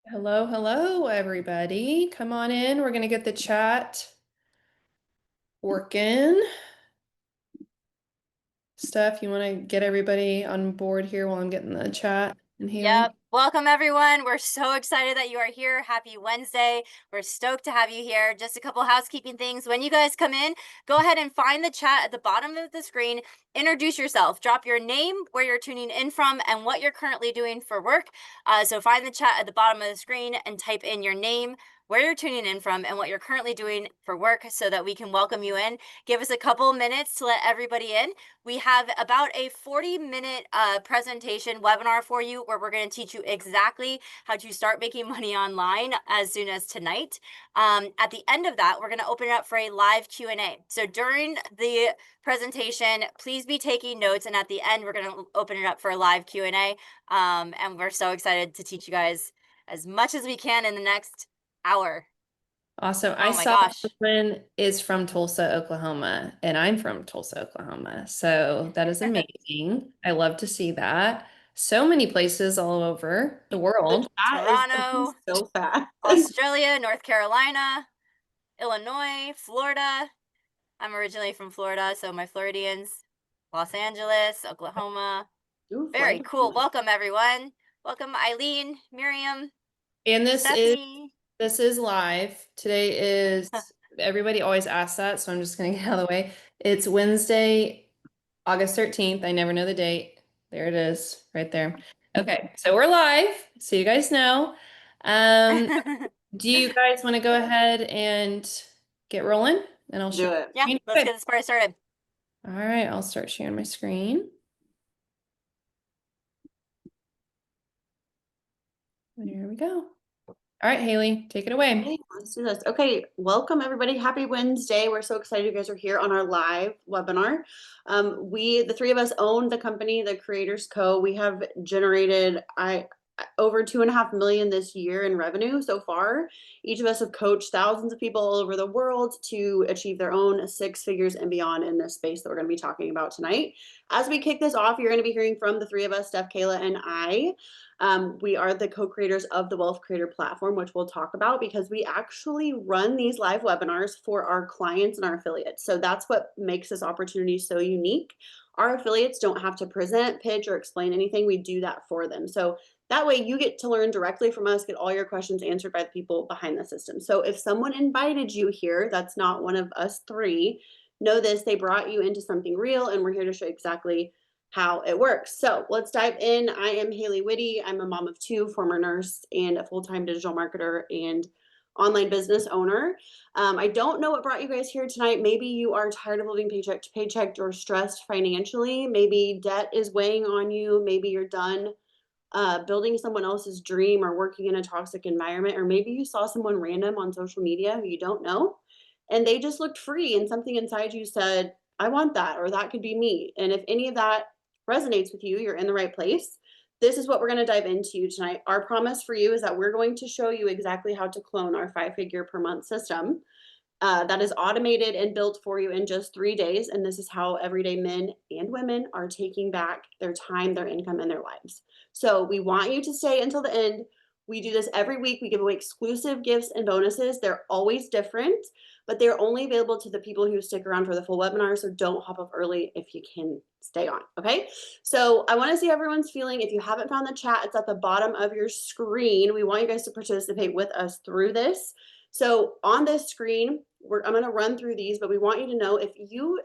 Hello, hello, everybody. Come on in. We're going to get the chat working. Steph, you want to get everybody on board here while I'm getting the chat? And Yep. Haley? Welcome, everyone. We're so excited that you are here. Happy Wednesday. We're stoked to have you here. Just a couple housekeeping things. When you guys come in, go ahead and find the chat at the bottom of the screen. Introduce yourself. Drop your name, where you're tuning in from, and what you're currently doing for work. So find the chat at the bottom of the screen and type in your name, where you're tuning in from, and what you're currently doing for work so that we can welcome you in. Give us a couple minutes to let everybody in. We have about a 40-minute presentation webinar for you where we're going to teach you exactly how to start making money online as soon as tonight. At the end of that, we're going to open it up for a live Q&A. So during the presentation, please be taking notes. And at the end, we're going to open it up for a live Q&A. And we're so excited to teach you guys as much as we can in the next hour. Awesome. I Oh my saw gosh. someone is from Tulsa, Oklahoma, and I'm from Tulsa, Oklahoma. So that is amazing. I love to see that. So many places all over the The world. chat is going Toronto, so fast. Australia, North Carolina, Illinois, Florida. I'm originally from Florida, so my Floridians, Los Angeles, Oklahoma. Ooh, Very flight. cool. Welcome, everyone. Welcome, Eileen, Miriam, And Stephanie. this is live. Today is everybody always asks that, so I'm just gonna get out of the way. It's Wednesday, August 13th. I never know the date. There it is, right there. Okay, so we're live, so you guys know. Um, do you guys want to go ahead and get rolling? And I'll share Do it. Yeah, my screen. let's Okay. get this party started. All right, I'll start sharing my screen. There we go. All right, Haley, take it away. Okay, let's do this. Okay, welcome everybody. Happy Wednesday. We're so excited you guys are here on our live webinar. The three of us own the company, The Creators Co. We have generated over 2.5 million this year in revenue so far. Each of us have coached thousands of people all over the world to achieve their own six figures and beyond in this space that we're going to be talking about tonight. As we kick this off, you're going to be hearing from the three of us, Steph, Kayla, and I. We are the co-creators of the Wealth Creator platform, which we'll talk about because we actually run these live webinars for our clients and our affiliates. So that's what makes this opportunity so unique. Our affiliates don't have to present, pitch, or explain anything. We do that for them. So that way you get to learn directly from us, get all your questions answered by the people behind the system. So if someone invited you here, that's not one of us three, know this, they brought you into something real, and we're here to show you exactly how it works. So let's dive in. I am Haley Whitty. I'm a mom of two, former nurse, and a full-time digital marketer and online business owner. I don't know what brought you guys here tonight. Maybe you are tired of living paycheck to paycheck or stressed financially. Maybe debt is weighing on you. Maybe you're done building someone else's dream or working in a toxic environment. Or maybe you saw someone random on social media who you don't know and they just looked free and something inside you said, I want that, or that could be me. And if any of that resonates with you, you're in the right place. This is what we're going to dive into tonight. Our promise for you is that we're going to show you exactly how to clone our 5-figure per month system that is automated and built for you in just 3 days. And this is how everyday men and women are taking back their time, their income, and their lives. So we want you to stay until the end. We do this every week. We give away exclusive gifts and bonuses. They're always different, but they're only available to the people who stick around for the full webinar. So don't hop off early if you can stay on. Okay. So I want to see everyone's feeling. If you haven't found the chat, it's at the bottom of your screen. We want you guys to participate with us through this. So on this screen, I'm going to run through these, but we want you to know if you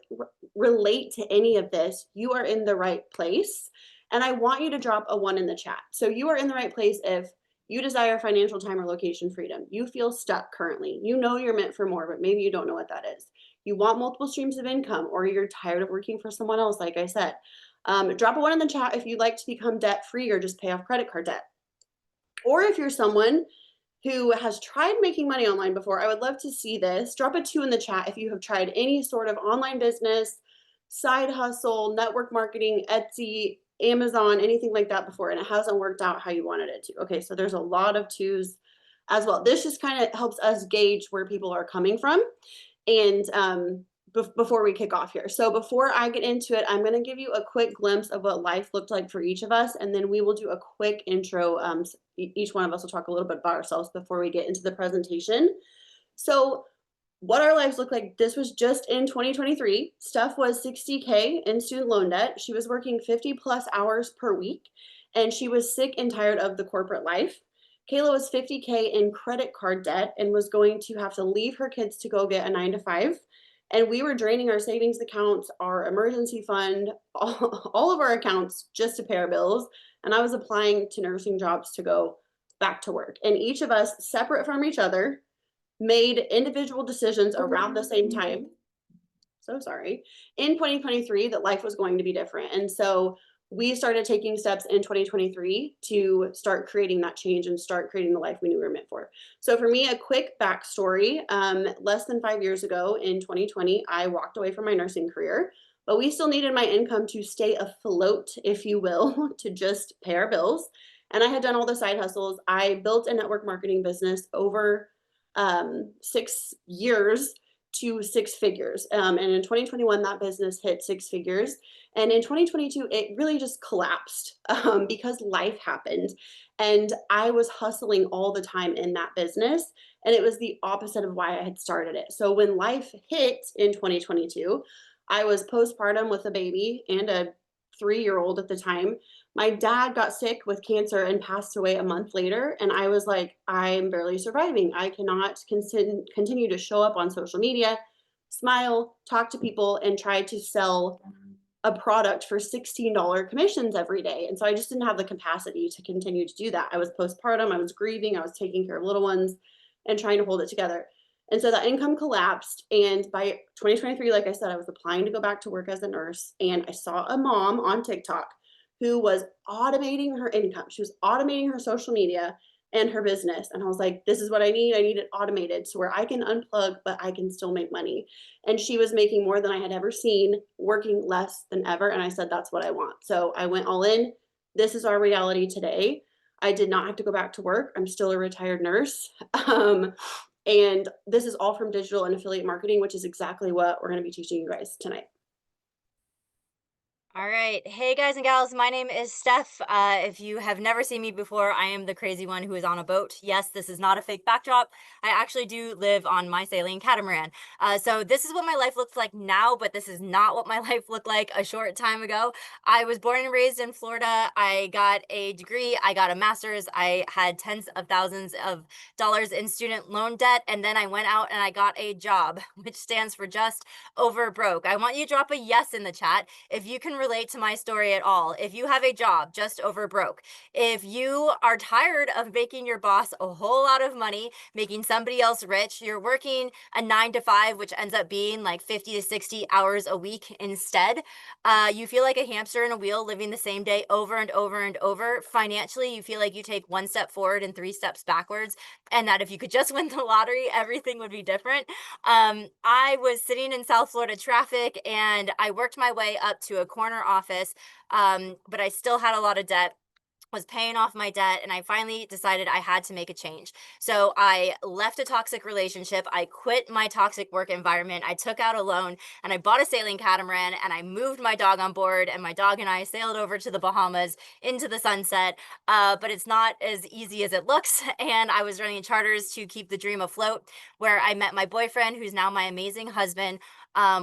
relate to any of this, you are in the right place. And I want you to drop a 1 in the chat. So you are in the right place if you desire financial time or location freedom. You feel stuck currently. You know you're meant for more, but maybe you don't know what that is. You want multiple streams of income, or you're tired of working for someone else, like I said. Drop a 1 in the chat if you'd like to become debt-free or just pay off credit card debt. Or if you're someone who has tried making money online before, I would love to see this. Drop a 2 in the chat if you have tried any sort of online business, side hustle, network marketing, Etsy, Amazon, anything like that before, and it hasn't worked out how you wanted it to. Okay, so there's a lot of 2s as well. This just kind of helps us gauge where people are coming from. And before we kick off here. So before I get into it, I'm going to give you a quick glimpse of what life looked like for each of us, and then we will do a quick intro. Each one of us will talk a little bit about ourselves before we get into the presentation. So what our lives look like, this was just in 2023. Steph was 60K in student loan debt. She was working 50 plus hours per week, and she was sick and tired of the corporate life. Kayla was 50K in credit card debt and was going to have to leave her kids to go get a 9 to 5. And we were draining our savings accounts, our emergency fund, all of our accounts just to pay our bills. And I was applying to nursing jobs to go back to work. And each of us, separate from each other, made individual decisions around the same time. So sorry. In 2023, that life was going to be different. And so we started taking steps in 2023 to start creating that change and start creating the life we knew we were meant for. So for me, a quick backstory, less than 5 years ago in 2020, I walked away from my nursing career, but we still needed my income to stay afloat, if you will, to just pay our bills. And I had done all the side hustles. I built a network marketing business over 6 years to 6 figures. And in 2021, that business hit 6 figures. And in 2022, it really just collapsed because life happened. And I was hustling all the time in that business. And it was the opposite of why I had started it. So when life hit in 2022, I was postpartum with a baby and a 3 year old at the time. My dad got sick with cancer and passed away a month later. And I was like, I'm barely surviving. I cannot continue to show up on social media, smile, talk to people, and try to sell a product for $16 commissions every day. And so I just didn't have the capacity to continue to do that. I was postpartum, I was grieving, I was taking care of little ones and trying to hold it together. And so that income collapsed. And by 2023, like I said, I was applying to go back to work as a nurse. And I saw a mom on TikTok who was automating her income. She was automating her social media and her business. And I was like, this is what I need. I need it automated so where I can unplug, but I can still make money. And she was making more than I had ever seen, working less than ever. And I said, that's what I want. So I went all in. This is our reality today. I did not have to go back to work. I'm still a retired nurse. And this is all from digital and affiliate marketing, which is exactly what we're going to be teaching you guys tonight. All right. Hey, guys and gals. My name is Steph. If you have never seen me before, I am the crazy one who is on a boat. Yes, this is not a fake backdrop. I actually do live on my sailing catamaran. So this is what my life looks like now, but this is not what my life looked like a short time ago. I was born and raised in Florida. I got a degree. I got a master's. I had tens of thousands of dollars in student loan debt. And then I went out and I got a job, which stands for just over broke. I want you to drop a yes in the chat if you can relate to my story at all. If you have a job just over broke, if you are tired of making your boss a whole lot of money, making somebody else rich, you're working a 9 to 5, which ends up being like 50 to 60 hours a week instead. You feel like a hamster in a wheel living the same day over and over and over. Financially, you feel like you take 1 step forward and 3 steps backwards, and that if you could just win the lottery, everything would be different. I was sitting in South Florida traffic and I worked my way up to a corner office, but I still had a lot of debt, was paying off my debt, and I finally decided I had to make a change. So I left a toxic relationship. I quit my toxic work environment. I took out a loan and I bought a sailing catamaran and I moved my dog on board, and my dog and I sailed over to the Bahamas into the sunset. But it's not as easy as it looks. And I was running charters to keep the dream afloat, where I met my boyfriend, who's now my amazing husband.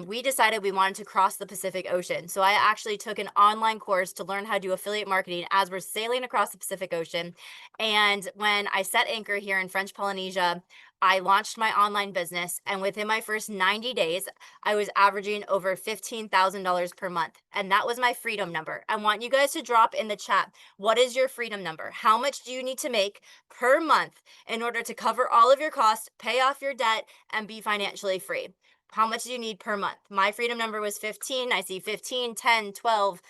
We decided we wanted to cross the Pacific Ocean. So I actually took an online course to learn how to do affiliate marketing as we're sailing across the Pacific Ocean. And when I set anchor here in French Polynesia, I launched my online business. And within my first 90 days, I was averaging over $15,000 per month. And that was my freedom number. I want you guys to drop in the chat, what is your freedom number? How much do you need to make per month in order to cover all of your costs, pay off your debt, and be financially free? How much do you need per month? My freedom number was 15. I see 15, 10, 12,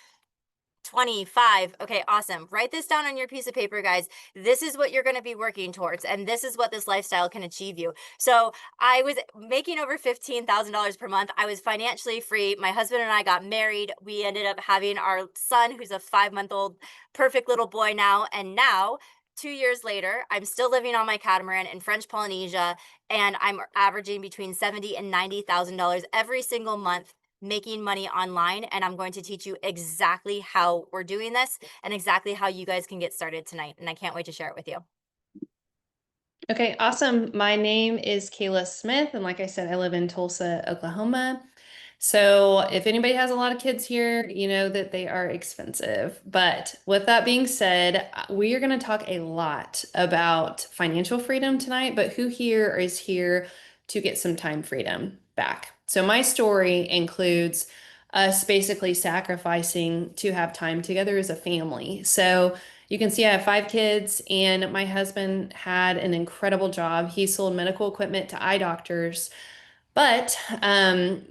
25. Okay, awesome. Write this down on your piece of paper, guys. This is what you're going to be working towards, and this is what this lifestyle can achieve you. So I was making over $15,000 per month. I was financially free. My husband and I got married. We ended up having our son, who's a 5-month-old, perfect little boy now. And now, 2 years later, I'm still living on my catamaran in French Polynesia, and I'm averaging between $70,000 and $90,000 every single month making money online. And I'm going to teach you exactly how we're doing this and exactly how you guys can get started tonight. And I can't wait to share it with you. Okay, awesome. My name is Kayla Smith, and like I said, I live in Tulsa, Oklahoma. So if anybody has a lot of kids here, you know that they are expensive. But with that being said, we are going to talk a lot about financial freedom tonight, but who here is here to get some time freedom back? So my story includes us basically sacrificing to have time together as a family. So you can see I have 5 kids, and my husband had an incredible job. He sold medical equipment to eye doctors. But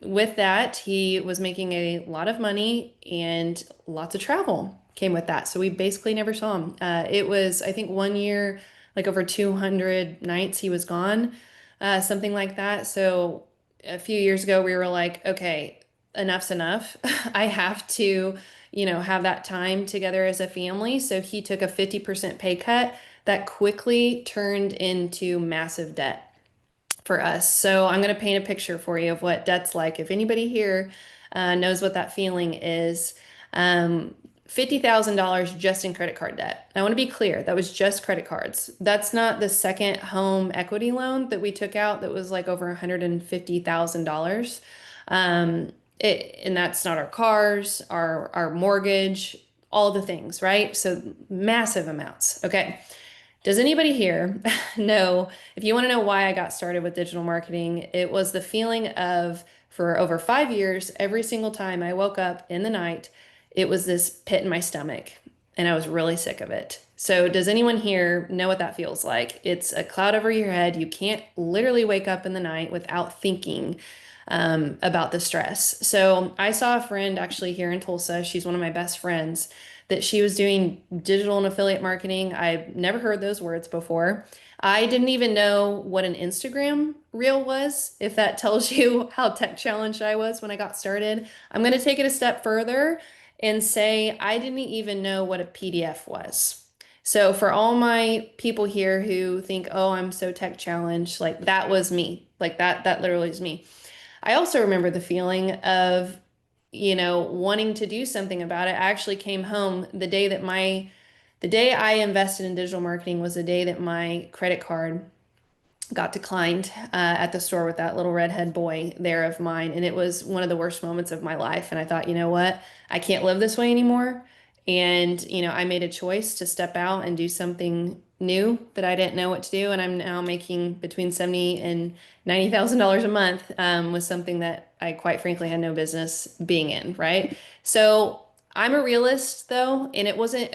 with that, he was making a lot of money, and lots of travel came with that. So we basically never saw him. It was, I think, one year, like over 200 nights he was gone, something like that. So a few years ago, we were like, okay, enough's enough. I have to, have that time together as a family. So he took a 50% pay cut that quickly turned into massive debt for us. So I'm going to paint a picture for you of what debt's like. If anybody here knows what that feeling is, $50,000 just in credit card debt. I want to be clear, that was just credit cards. That's not the second home equity loan that we took out that was like over $150,000. And that's not our cars, our mortgage, all the things, right? So massive amounts. Okay. Does anybody here know, if you want to know why I got started with digital marketing, it was the feeling of, for over 5 years, every single time I woke up in the night, it was this pit in my stomach, and I was really sick of it. So does anyone here know what that feels like? It's a cloud over your head. You can't literally wake up in the night without thinking about the stress. So I saw a friend actually here in Tulsa. She's one of my best friends, that she was doing digital and affiliate marketing. I've never heard those words before. I didn't even know what an Instagram reel was, if that tells you how tech challenged I was when I got started. I'm going to take it a step further and say I didn't even know what a PDF was. So for all my people here who think, oh, I'm so tech challenged, like that was me. Like that literally is me. I also remember the feeling of, wanting to do something about it. I actually came home the day I invested in digital marketing was the day that my credit card got declined at the store with that little redhead boy there of mine. And it was one of the worst moments of my life. And I thought, you know what? I can't live this way anymore. And, I made a choice to step out and do something new that I didn't know what to do. And I'm now making between $70,000 and $90,000 a month with something that I quite frankly had no business being in, right? So I'm a realist though, and it wasn't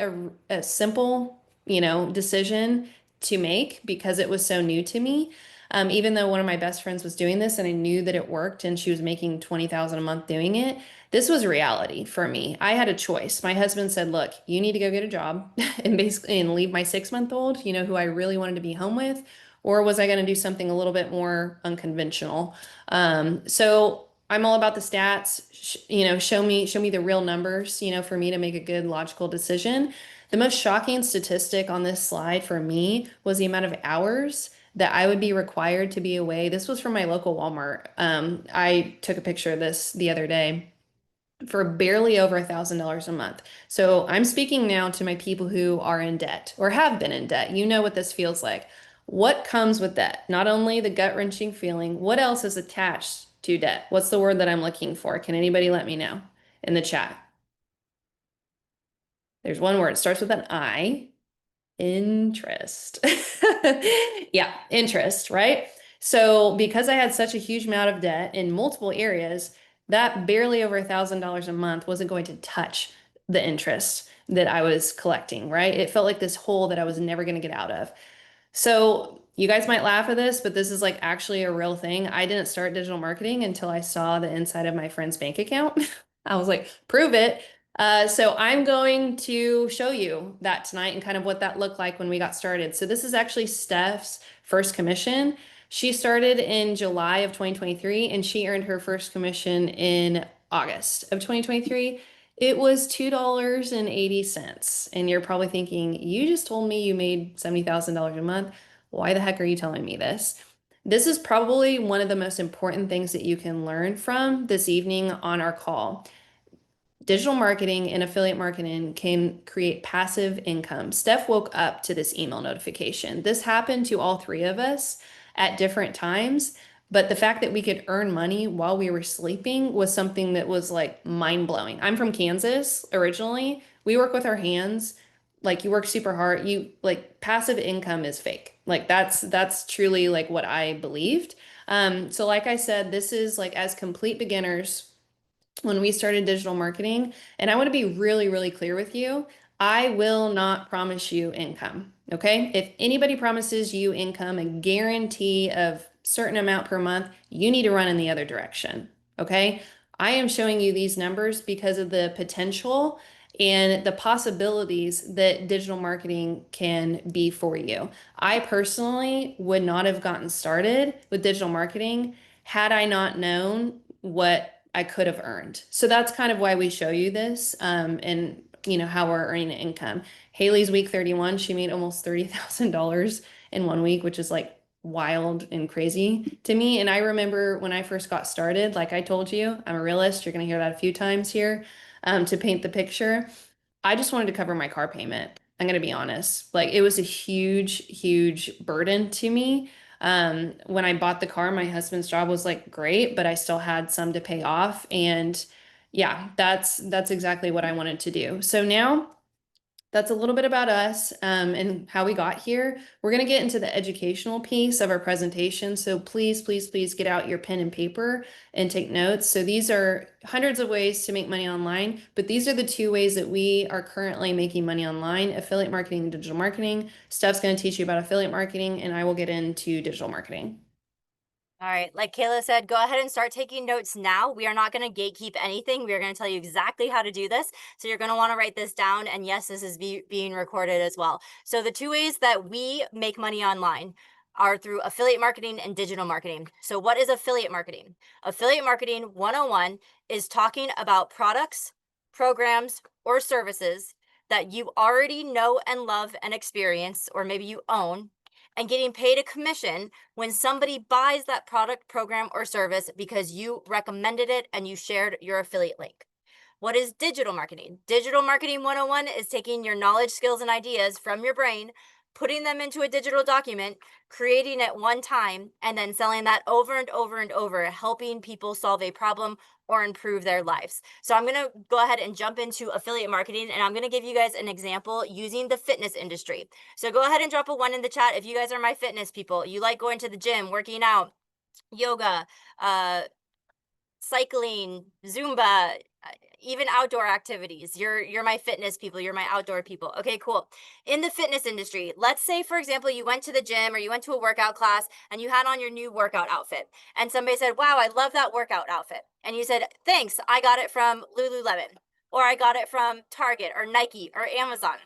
a simple, decision to make because it was so new to me. Even though one of my best friends was doing this and I knew that it worked and she was making 20,000 a month doing it, this was reality for me. I had a choice. My husband said, "Look, you need to go get a job and basically leave my 6-month-old, who I really wanted to be home with, or was I going to do something a little bit more unconventional?" So I'm all about the stats. Show me the real numbers, for me to make a good logical decision. The most shocking statistic on this slide for me was the amount of hours that I would be required to be away. This was from my local Walmart. I took a picture of this the other day for barely over $1,000 a month. So I'm speaking now to my people who are in debt or have been in debt. You know what this feels like. What comes with debt? Not only the gut-wrenching feeling, what else is attached to debt? What's the word that I'm looking for? Can anybody let me know in the chat? There's one word. It starts with an I. Interest. Yeah, interest, right? So because I had such a huge amount of debt in multiple areas, that barely over $1,000 a month wasn't going to touch the interest that I was collecting, right? It felt like this hole that I was never going to get out of. So you guys might laugh at this, but this is like actually a real thing. I didn't start digital marketing until I saw the inside of my friend's bank account. I was like, prove it. So I'm going to show you that tonight and kind of what that looked like when we got started. So this is actually Steph's first commission. She started in July of 2023 and she earned her first commission in August of 2023. It was $2.80. And you're probably thinking, you just told me you made $70,000 a month. Why the heck are you telling me this? This is probably one of the most important things that you can learn from this evening on our call. Digital marketing and affiliate marketing can create passive income. Steph woke up to this email notification. This happened to all three of us at different times, but the fact that we could earn money while we were sleeping was something that was like mind blowing. I'm from Kansas originally. We work with our hands. Like you work super hard. You like passive income is fake. Like that's truly like what I believed. So like I said, this is like as complete beginners when we started digital marketing. And I want to be really, really clear with you. I will not promise you income. Okay. If anybody promises you income, a guarantee of certain amount per month, you need to run in the other direction. Okay. I am showing you these numbers because of the potential and the possibilities that digital marketing can be for you. I personally would not have gotten started with digital marketing had I not known what I could have earned. So that's kind of why we show you this, and how we're earning income. Haley's week 31, she made almost $30,000 in 1 week, which is like wild and crazy to me. And I remember when I first got started, like I told you, I'm a realist. You're going to hear that a few times here, to paint the picture. I just wanted to cover my car payment. I'm going to be honest. Like it was a huge, huge burden to me. When I bought the car, my husband's job was like great, but I still had some to pay off. And yeah, that's exactly what I wanted to do. So now that's a little bit about us, and how we got here. We're going to get into the educational piece of our presentation. So please, please, please get out your pen and paper and take notes. So these are hundreds of ways to make money online, but these are the two ways that we are currently making money online: affiliate marketing and digital marketing. Steph's going to teach you about affiliate marketing, and I will get into digital marketing. All right, like Kayla said, go ahead and start taking notes now. We are not going to gatekeep anything. We are going to tell you exactly how to do this. So you're going to want to write this down. And yes, this is being recorded as well. So the two ways that we make money online are through affiliate marketing and digital marketing. So what is affiliate marketing? Affiliate marketing 101 is talking about products, programs, or services that you already know and love and experience, or maybe you own, and getting paid a commission when somebody buys that product, program, or service because you recommended it and you shared your affiliate link. What is digital marketing? Digital marketing 101 is taking your knowledge, skills, and ideas from your brain, putting them into a digital document, creating it one time, and then selling that over and over and over, helping people solve a problem or improve their lives. So I'm going to go ahead and jump into affiliate marketing, and I'm going to give you guys an example using the fitness industry. So go ahead and drop a 1 in the chat if you guys are my fitness people. You like going to the gym, working out, yoga, cycling, Zumba, even outdoor activities. You're my fitness people, you're my outdoor people. Okay, cool. In the fitness industry, let's say for example you went to the gym or you went to a workout class and you had on your new workout outfit. And somebody said, "Wow, I love that workout outfit." And you said, "Thanks, I got it from Lululemon." Or I got it from Target or Nike or Amazon.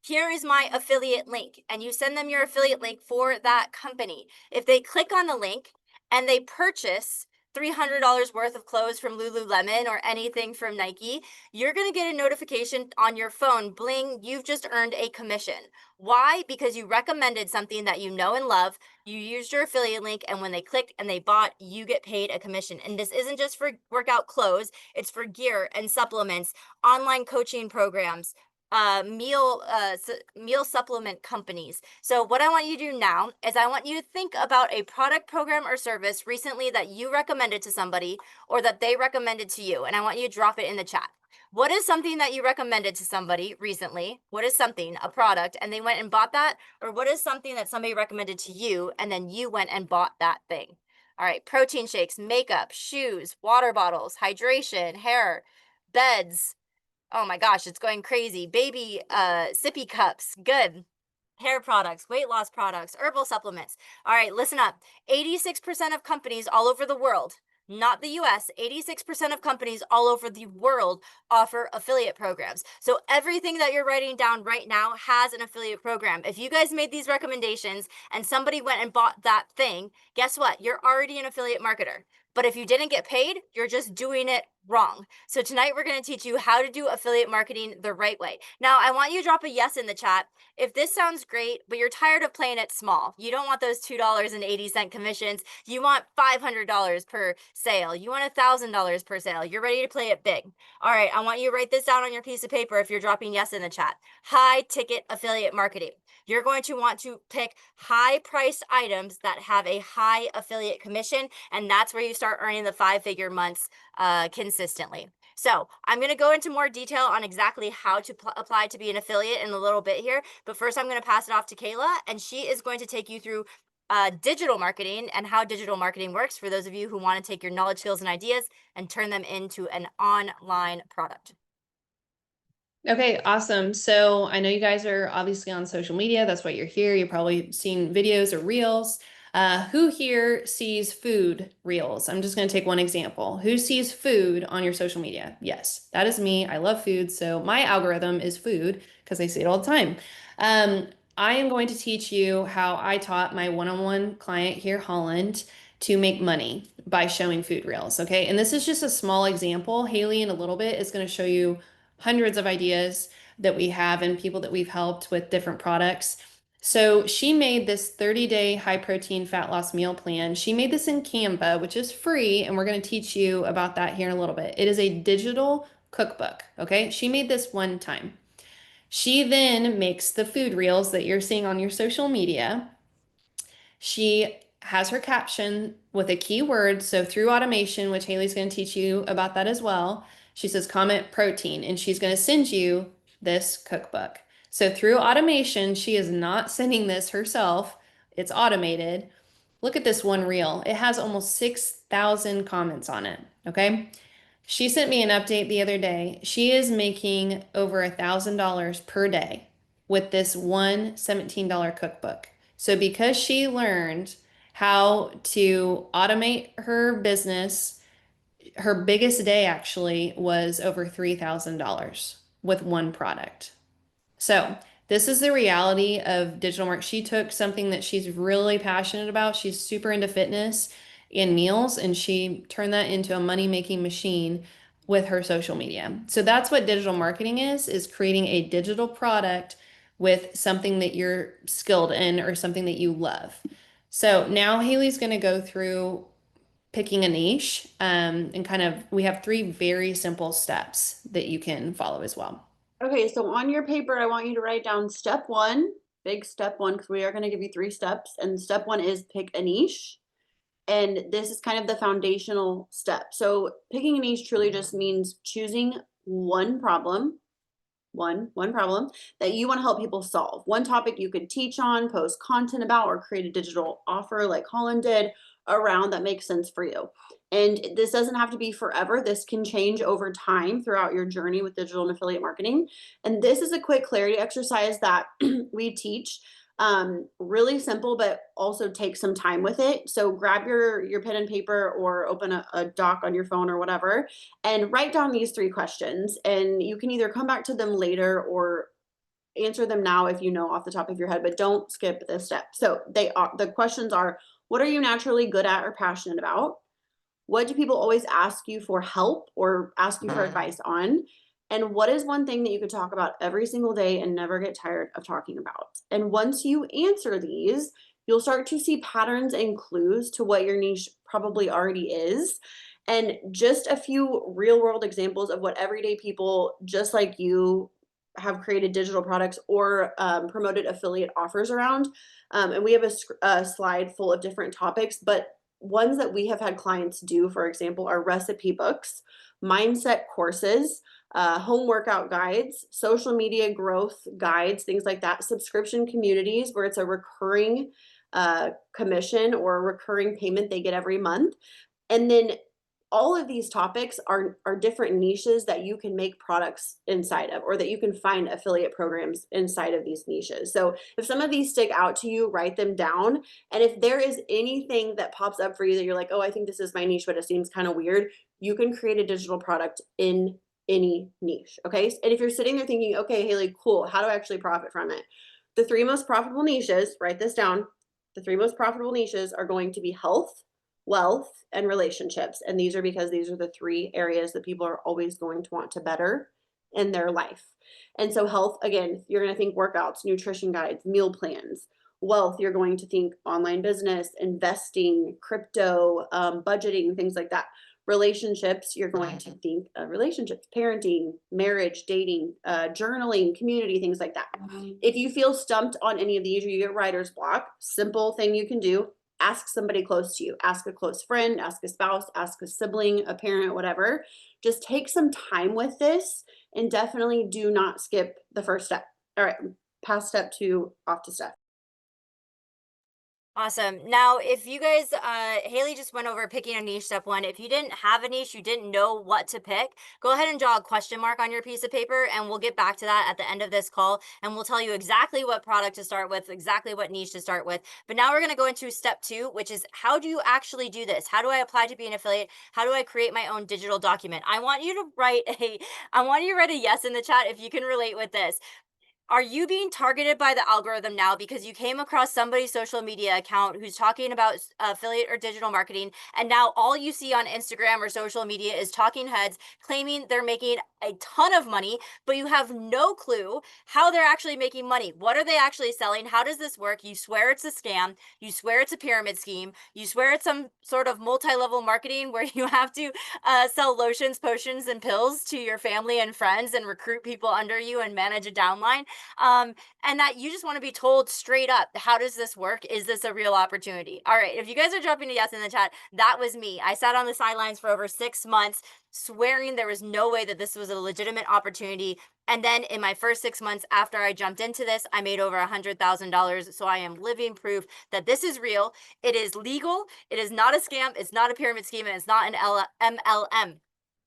Here is my affiliate link, and you send them your affiliate link for that company. If they click on the link and they purchase $300 worth of clothes from Lululemon or anything from Nike, you're going to get a notification on your phone, bling, you've just earned a commission. Why? Because you recommended something that you know and love, you used your affiliate link, and when they clicked and they bought, you get paid a commission. And this isn't just for workout clothes, it's for gear and supplements, online coaching programs, meal supplement companies. So what I want you to do now is I want you to think about a product, program, or service recently that you recommended to somebody or that they recommended to you, and I want you to drop it in the chat. What is something that you recommended to somebody recently? What is something, a product, and they went and bought that? Or what is something that somebody recommended to you and then you went and bought that thing? All right, protein shakes, makeup, shoes, water bottles, hydration, hair, beds. Oh my gosh, it's going crazy. Baby sippy cups, good. Hair products, weight loss products, herbal supplements. All right, listen up. 86% of companies all over the world, not the US, 86% of companies all over the world offer affiliate programs. So everything that you're writing down right now has an affiliate program. If you guys made these recommendations and somebody went and bought that thing, guess what? You're already an affiliate marketer. But if you didn't get paid, you're just doing it wrong. So tonight we're going to teach you how to do affiliate marketing the right way. Now, I want you to drop a yes in the chat if this sounds great, but you're tired of playing it small. You don't want those $2.80 commissions. You want $500 per sale. You want $1,000 per sale. You're ready to play it big. All right, I want you to write this down on your piece of paper if you're dropping yes in the chat. High ticket affiliate marketing. You're going to want to pick high priced items that have a high affiliate commission, and that's where you start earning the 5-figure months consistently. So I'm going to go into more detail on exactly how to apply to be an affiliate in a little bit here. But first, I'm going to pass it off to Kayla, and she is going to take you through digital marketing and how digital marketing works for those of you who want to take your knowledge, skills, and ideas and turn them into an online product. Okay, awesome. So I know you guys are obviously on social media. That's why you're here. You're probably seen videos or reels. Who here sees food reels? I'm just going to take one example. Who sees food on your social media? Yes, that is me. I love food. So my algorithm is food because I see it all the time. I am going to teach you how I taught my one-on-one client here, Holland, to make money by showing food reels. Okay. And this is just a small example. Haley, in a little bit, is going to show you hundreds of ideas that we have and people that we've helped with different products. So she made this 30-day high protein fat loss meal plan. She made this in Canva, which is free, and we're going to teach you about that here in a little bit. It is a digital cookbook, okay? She made this one time. She then makes the food reels that you're seeing on your social media. She has her caption with a keyword. So through automation, which Haley's going to teach you about that as well, she says comment protein, and she's going to send you this cookbook. So through automation, she is not sending this herself. It's automated. Look at this one reel. It has almost 6,000 comments on it. Okay. She sent me an update the other day. She is making over $1,000 per day with this one $17 cookbook. So because she learned how to automate her business, her biggest day actually was over $3,000 with one product. So this is the reality of digital marketing. She took something that she's really passionate about. She's super into fitness and meals, and she turned that into a money-making machine with her social media. So that's what digital marketing is creating a digital product with something that you're skilled in or something that you love. So now Haley's going to go through picking a niche, and kind of, we have 3 very simple steps that you can follow as well. Okay, so on your paper, I want you to write down step 1, big step 1, because we are going to give you 3 steps. And step 1 is pick a niche. And this is kind of the foundational step. So picking a niche truly just means choosing one problem, one problem that you want to help people solve. One topic you could teach on, post content about, or create a digital offer like Holland did around that makes sense for you. And this doesn't have to be forever. This can change over time throughout your journey with digital and affiliate marketing. And this is a quick clarity exercise that we teach. Really simple, but also take some time with it. So grab your pen and paper or open a doc on your phone or whatever, and write down these 3 questions. And you can either come back to them later or answer them now if you know off the top of your head, but don't skip this step. So the questions are, what are you naturally good at or passionate about? What do people always ask you for help or ask you for advice on? And what is one thing that you could talk about every single day and never get tired of talking about? And once you answer these, you'll start to see patterns and clues to what your niche probably already is. And just a few real world examples of what everyday people just like you have created digital products or promoted affiliate offers around. And we have a slide full of different topics, but ones that we have had clients do, for example, are recipe books, mindset courses, home workout guides, social media growth guides, things like that, subscription communities where it's a recurring commission or a recurring payment they get every month. And then all of these topics are different niches that you can make products inside of, or that you can find affiliate programs inside of these niches. So if some of these stick out to you, write them down. And if there is anything that pops up for you that you're like, oh, I think this is my niche, but it seems kind of weird, you can create a digital product in any niche. Okay. And if you're sitting there thinking, okay, Haley, cool, how do I actually profit from it? The 3 most profitable niches, write this down. The 3 most profitable niches are going to be health, wealth, and relationships. And these are because these are the three areas that people are always going to want to better in their life. And so, health, again, you're going to think workouts, nutrition guides, meal plans. Wealth, you're going to think online business, investing, crypto, budgeting, things like that. Relationships, you're going to think relationships, parenting, marriage, dating, journaling, community, things like that. If you feel stumped on any of these or you get writer's block, simple thing you can do, ask somebody close to you. Ask a close friend, ask a spouse, ask a sibling, a parent, whatever. Just take some time with this and definitely do not skip the first step. All right, past step 2, off to step. Awesome. Now, if you guys, Haley just went over picking a niche step 1. If you didn't have a niche, you didn't know what to pick, go ahead and draw a question mark on your piece of paper, and we'll get back to that at the end of this call. And we'll tell you exactly what product to start with, exactly what niche to start with. But now we're going to go into step 2, which is how do you actually do this? How do I apply to be an affiliate? How do I create my own digital document? I want you to write a yes in the chat if you can relate with this. Are you being targeted by the algorithm now because you came across somebody's social media account who's talking about affiliate or digital marketing, and now all you see on Instagram or social media is talking heads claiming they're making a ton of money, but you have no clue how they're actually making money? What are they actually selling? How does this work? You swear it's a scam. You swear it's a pyramid scheme. You swear it's some sort of multi-level marketing where you have to sell lotions, potions, and pills to your family and friends and recruit people under you and manage a downline. And that you just want to be told straight up, how does this work? Is this a real opportunity? All right, if you guys are dropping a yes in the chat, that was me. I sat on the sidelines for over 6 months, swearing there was no way that this was a legitimate opportunity. And then in my first 6 months after I jumped into this, I made over $100,000. So I am living proof that this is real. It is legal. It is not a scam. It's not a pyramid scheme. And it's not an MLM.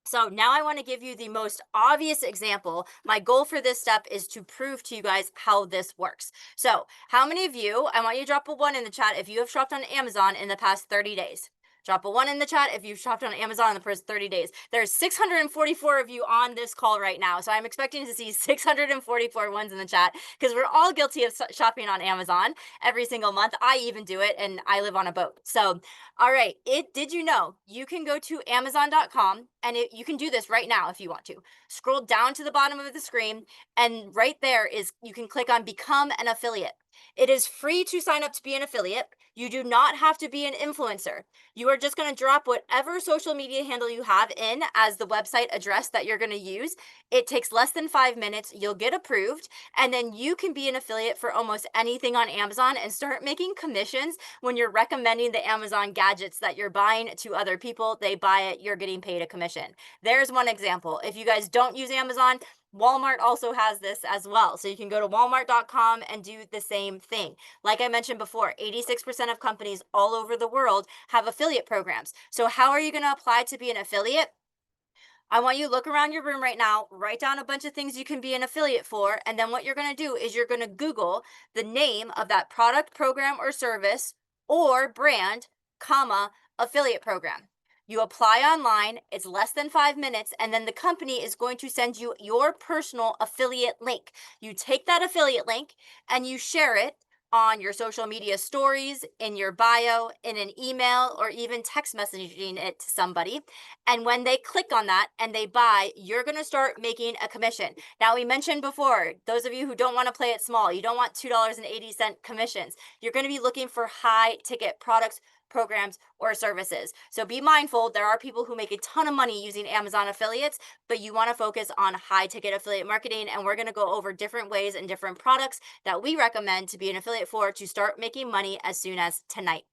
So now I want to give you the most obvious example. My goal for this step is to prove to you guys how this works. So how many of you, I want you to drop a 1 in the chat if you have shopped on Amazon in the past 30 days. Drop a 1 in the chat if you've shopped on Amazon in the first 30 days. There's 644 of you on this call right now. So I'm expecting to see 644 ones in the chat because we're all guilty of shopping on Amazon every single month. I even do it, and I live on a boat. So, all right. Did you know you can go to Amazon.com, and you can do this right now if you want to. Scroll down to the bottom of the screen, and right there is you can click on Become an Affiliate. It is free to sign up to be an affiliate. You do not have to be an influencer. You are just going to drop whatever social media handle you have in as the website address that you're going to use. It takes less than 5 minutes. You'll get approved, and then you can be an affiliate for almost anything on Amazon and start making commissions when you're recommending the Amazon gadgets that you're buying to other people. They buy it, you're getting paid a commission. There's one example. If you guys don't use Amazon, Walmart also has this as well. So you can go to walmart.com and do the same thing. Like I mentioned before, 86% of companies all over the world have affiliate programs. So how are you going to apply to be an affiliate? I want you to look around your room right now, write down a bunch of things you can be an affiliate for, and then what you're going to do is you're going to Google the name of that product, program, or service or brand, comma, affiliate program. You apply online, it's less than 5 minutes, and then the company is going to send you your personal affiliate link. You take that affiliate link and you share it on your social media stories, in your bio, in an email, or even text messaging it to somebody. And when they click on that and they buy, you're going to start making a commission. Now, we mentioned before, those of you who don't want to play it small, you don't want $2.80 commissions. You're going to be looking for high ticket products, programs, or services. So be mindful, there are people who make a ton of money using Amazon affiliates, but you want to focus on high ticket affiliate marketing. And we're going to go over different ways and different products that we recommend to be an affiliate for to start making money as soon as tonight.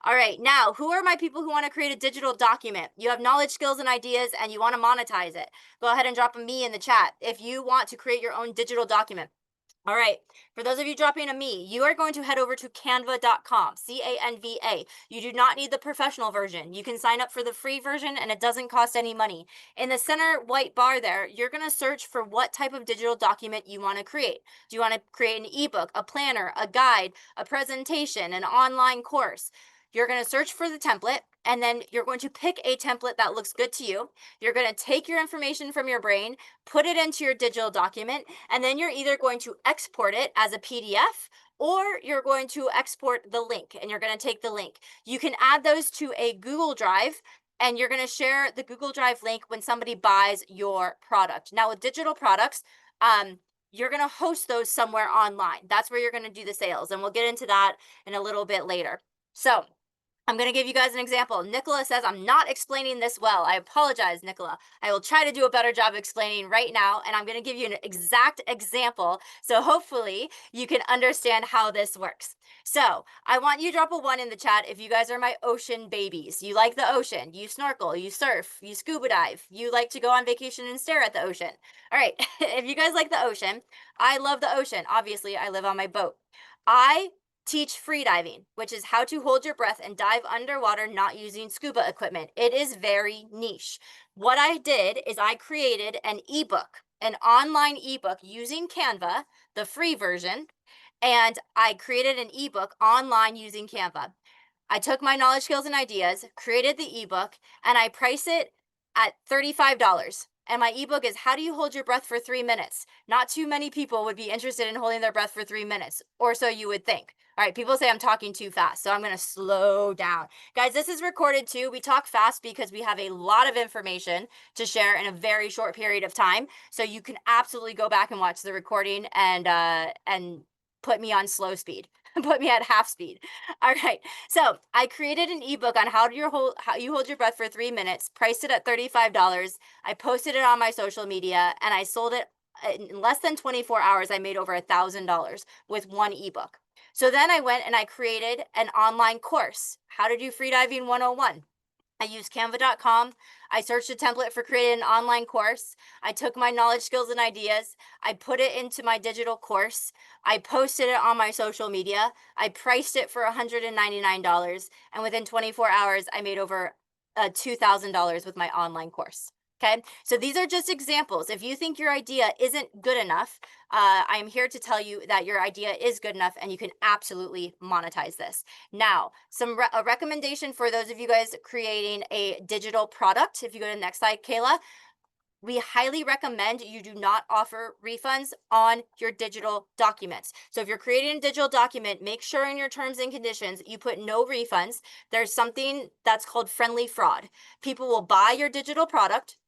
All right, now, who are my people who want to create a digital document? You have knowledge, skills, and ideas, and you want to monetize it. Go ahead and drop a me in the chat if you want to create your own digital document. All right, for those of you dropping a me, you are going to head over to canva.com, C-A-N-V-A. You do not need the professional version. You can sign up for the free version and it doesn't cost any money. In the center white bar there, you're going to search for what type of digital document you want to create. Do you want to create an ebook, a planner, a guide, a presentation, an online course? You're going to search for the template, and then you're going to pick a template that looks good to you. You're going to take your information from your brain, put it into your digital document, and then you're either going to export it as a PDF, or you're going to export the link, and you're going to take the link. You can add those to a Google Drive, and you're going to share the Google Drive link when somebody buys your product. Now, with digital products, you're going to host those somewhere online. That's where you're going to do the sales. And we'll get into that in a little bit later. So I'm going to give you guys an example. Nicola says, I'm not explaining this well. I apologize, Nicola. I will try to do a better job explaining right now. And I'm going to give you an exact example. So hopefully you can understand how this works. So I want you to drop a 1 in the chat if you guys are my ocean babies. You like the ocean. You snorkel, you surf, you scuba dive. You like to go on vacation and stare at the ocean. All right. If you guys like the ocean, I love the ocean. Obviously, I live on my boat. I teach free diving, which is how to hold your breath and dive underwater not using scuba equipment. It is very niche. What I did is I created an ebook, an online ebook using Canva, the free version, and I created an ebook online using Canva. I took my knowledge, skills, and ideas, created the ebook, and I price it at $35. And my ebook is How Do You Hold Your Breath for 3 Minutes? Not too many people would be interested in holding their breath for 3 minutes, or so you would think. All right, people say I'm talking too fast, so I'm going to slow down. Guys, this is recorded too. We talk fast because we have a lot of information to share in a very short period of time. So you can absolutely go back and watch the recording and put me on slow speed. Put me at half speed. All right. So I created an ebook on how you hold your breath for 3 minutes, priced it at $35. I posted it on my social media, and I sold it in less than 24 hours. I made over $1,000 with one ebook. So then I went and I created an online course, How to Do Freediving 101. I used canva.com. I searched a template for creating an online course. I took my knowledge, skills, and ideas. I put it into my digital course. I posted it on my social media. I priced it for $199. And within 24 hours, I made over $2,000 with my online course. Okay, so these are just examples. If you think your idea isn't good enough, I am here to tell you that your idea is good enough and you can absolutely monetize this. Now, a recommendation for those of you guys creating a digital product. If you go to the next slide, Kayla, we highly recommend you do not offer refunds on your digital documents. So if you're creating a digital document, make sure in your terms and conditions you put no refunds. There's something that's called friendly fraud. People will buy your digital product.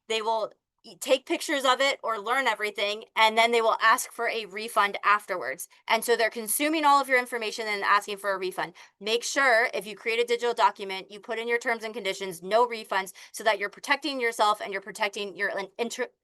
They will take pictures of it or learn everything, and then they will ask for a refund afterwards. And so they're consuming all of your information and asking for a refund. Make sure if you create a digital document, you put in your terms and conditions, no refunds, so that you're protecting yourself and you're protecting your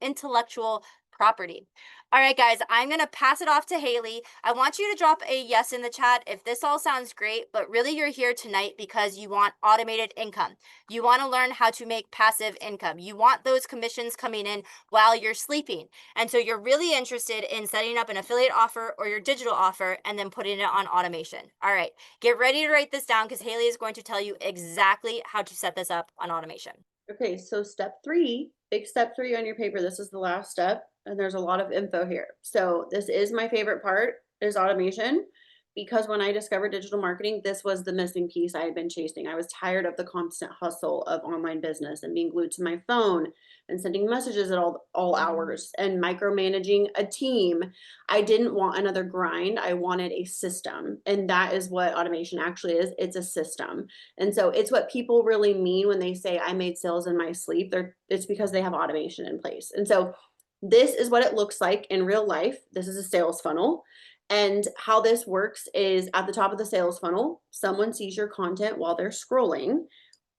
intellectual property. All right, guys, I'm going to pass it off to Haley. I want you to drop a yes in the chat if this all sounds great, but really you're here tonight because you want automated income. You want to learn how to make passive income. You want those commissions coming in while you're sleeping. And so you're really interested in setting up an affiliate offer or your digital offer and then putting it on automation. All right, get ready to write this down because Haley is going to tell you exactly how to set this up on automation. Okay, so step 3, big step 3 on your paper. This is the last step, and there's a lot of info here. So this is my favorite part, is automation, because when I discovered digital marketing, this was the missing piece I had been chasing. I was tired of the constant hustle of online business and being glued to my phone and sending messages at all hours and micromanaging a team. I didn't want another grind. I wanted a system. And that is what automation actually is. It's a system. And so it's what people really mean when they say I made sales in my sleep. It's because they have automation in place. And so this is what it looks like in real life. This is a sales funnel. And how this works is at the top of the sales funnel, someone sees your content while they're scrolling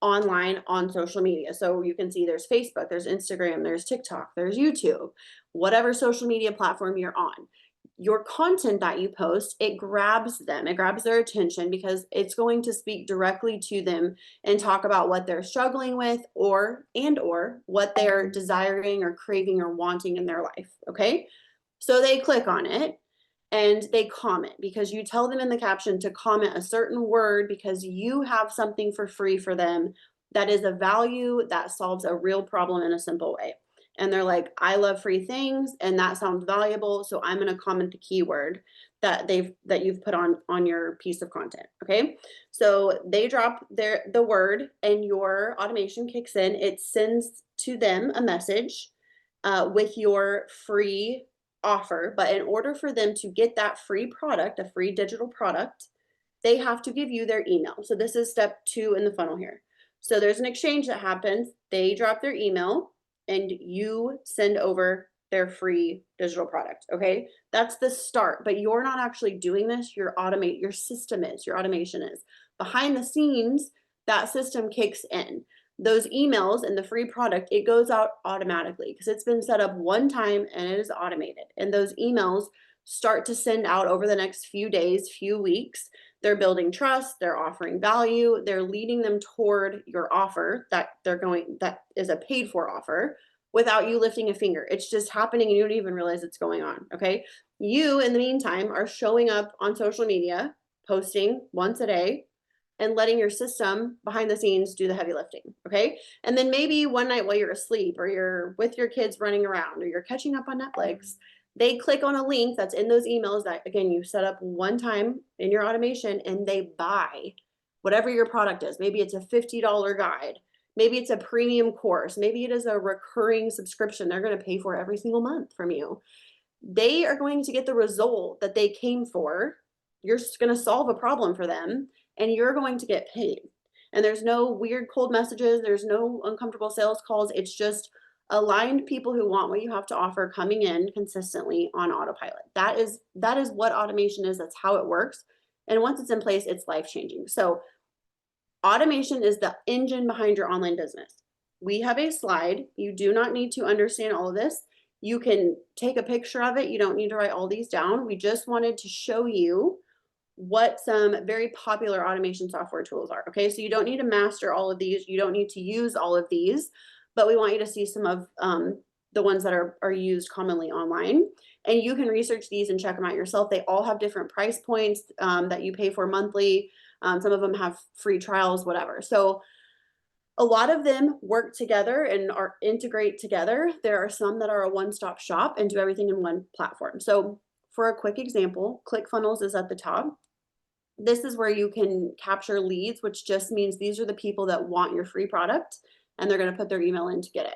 online on social media. So you can see there's Facebook, there's Instagram, there's TikTok, there's YouTube, whatever social media platform you're on. Your content that you post, it grabs them, it grabs their attention because it's going to speak directly to them and talk about what they're struggling with or what they're desiring or craving or wanting in their life. Okay. So they click on it and they comment because you tell them in the caption to comment a certain word because you have something for free for them that is a value that solves a real problem in a simple way. and they're like, I love free things and that sounds valuable, so I'm going to comment the keyword that you've put on your piece of content. Okay, so they drop the word and your automation kicks in. It sends to them a message with your free offer, but in order for them to get that free product, a free digital product, they have to give you their email. So this is step 2 in the funnel here. So there's an exchange that happens. They drop their email and you send over their free digital product. Okay, that's the start, but you're not actually doing this. Your system is, your automation is behind the scenes. That system kicks in those emails, and the free product, it goes out automatically because it's been set up one time and it is automated. And those emails start to send out over the next few days, few weeks. They're building trust, they're offering value, they're leading them toward your offer that is a paid for offer without you lifting a finger. It's just happening and you don't even realize it's going on. Okay, you in the meantime are showing up on social media, posting once a day, and letting your system behind the scenes do the heavy lifting. Okay, and then maybe one night while you're asleep or you're with your kids running around or you're catching up on Netflix, they click on a link that's in those emails that, again, you set up one time in your automation, and they buy whatever your product is. Maybe it's a $50 guide, maybe it's a premium course, maybe it is a recurring subscription they're going to pay for every single month from you. They are going to get the result that they came for. You're going to solve a problem for them and you're going to get paid. And there's no weird cold messages, there's no uncomfortable sales calls. It's just aligned people who want what you have to offer coming in consistently on autopilot. That is what automation is. That's how it works. And once it's in place, it's life-changing. So automation is the engine behind your online business. We have a slide. You do not need to understand all of this. You can take a picture of it. You don't need to write all these down. We just wanted to show you what some very popular automation software tools are. Okay, so you don't need to master all of these. You don't need to use all of these, but we want you to see some of the ones that are used commonly online. And you can research these and check them out yourself. They all have different price points that you pay for monthly. Some of them have free trials, whatever. So a lot of them work together and are integrate together. There are some that are a one-stop shop and do everything in one platform. So for a quick example, ClickFunnels is at the top. This is where you can capture leads, which just means these are the people that want your free product and they're going to put their email in to get it.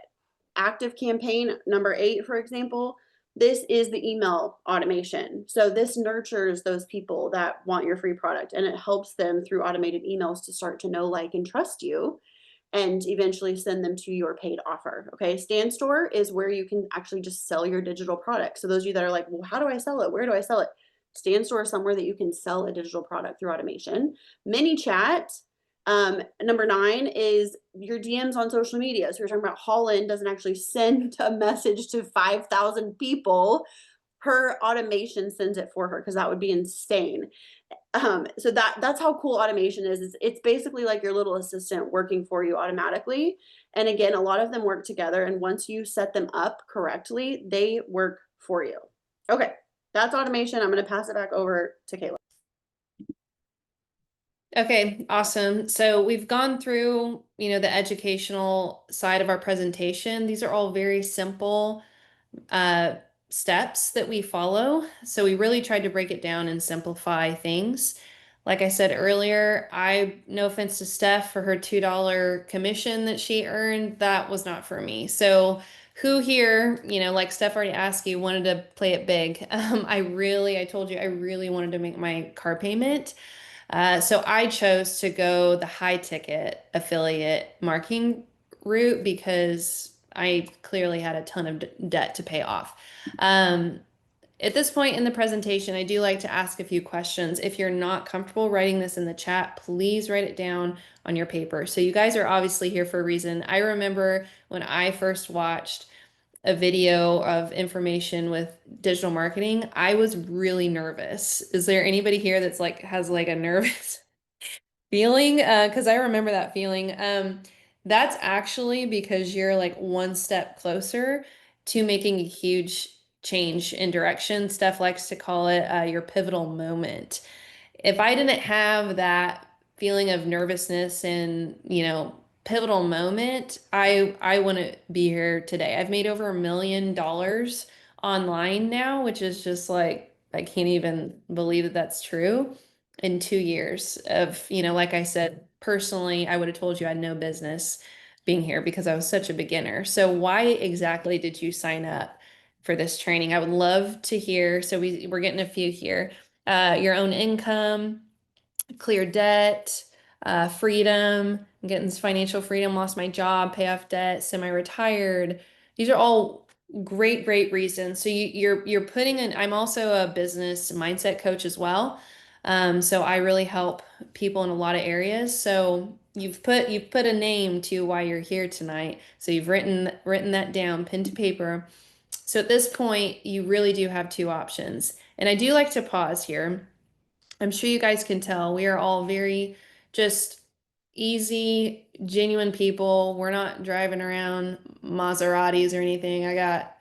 Active Campaign number 8, for example, this is the email automation. So this nurtures those people that want your free product and it helps them through automated emails to start to know, like, and trust you and eventually send them to your paid offer. Okay, Stand Store is where you can actually just sell your digital product. So those of you that are like, well, how do I sell it? Where do I sell it? Stand Store is somewhere that you can sell a digital product through automation. ManyChat, number 9 is your DMs on social media. So we're talking about Holland doesn't actually send a message to 5,000 people. Her automation sends it for her because that would be insane. So that's how cool automation is. It's basically like your little assistant working for you automatically. And again, a lot of them work together. And once you set them up correctly, they work for you. Okay, that's automation. I'm going to pass it back over to Kayla. Okay, awesome. So we've gone through, the educational side of our presentation. These are all very simple steps that we follow. So we really tried to break it down and simplify things. Like I said earlier, no offense to Steph for her $2 commission that she earned, that was not for me. So who here, like Steph already asked you, wanted to play it big? I told you I really wanted to make my car payment. So I chose to go the high ticket affiliate marketing route because I clearly had a ton of debt to pay off. At this point in the presentation, I do like to ask a few questions. If you're not comfortable writing this in the chat, please write it down on your paper. So you guys are obviously here for a reason. I remember when I first watched a video of information with digital marketing, I was really nervous. Is there anybody here that's has a nervous feeling? Because I remember that feeling. That's actually because you're one step closer to making a huge change in direction. Steph likes to call it your pivotal moment. If I didn't have that feeling of nervousness and, pivotal moment, I wouldn't be here today. I've made over $1 million online now, which is just like I can't even believe that that's true in 2 years of, like I said, personally, I would have told you I had no business being here because I was such a beginner. So why exactly did you sign up for this training? I would love to hear. So we're getting a few here. Your own income, clear debt, freedom, I'm getting this financial freedom, lost my job, pay off debt, semi-retired. These are all great, great reasons. So you're putting in, I'm also a business mindset coach as well. So I really help people in a lot of areas. So you've put a name to why you're here tonight. So you've written that down, pen to paper. So at this point, you really do have two options. And I do like to pause here. I'm sure you guys can tell we are all very just easy, genuine people. We're not driving around Maseratis or anything. I got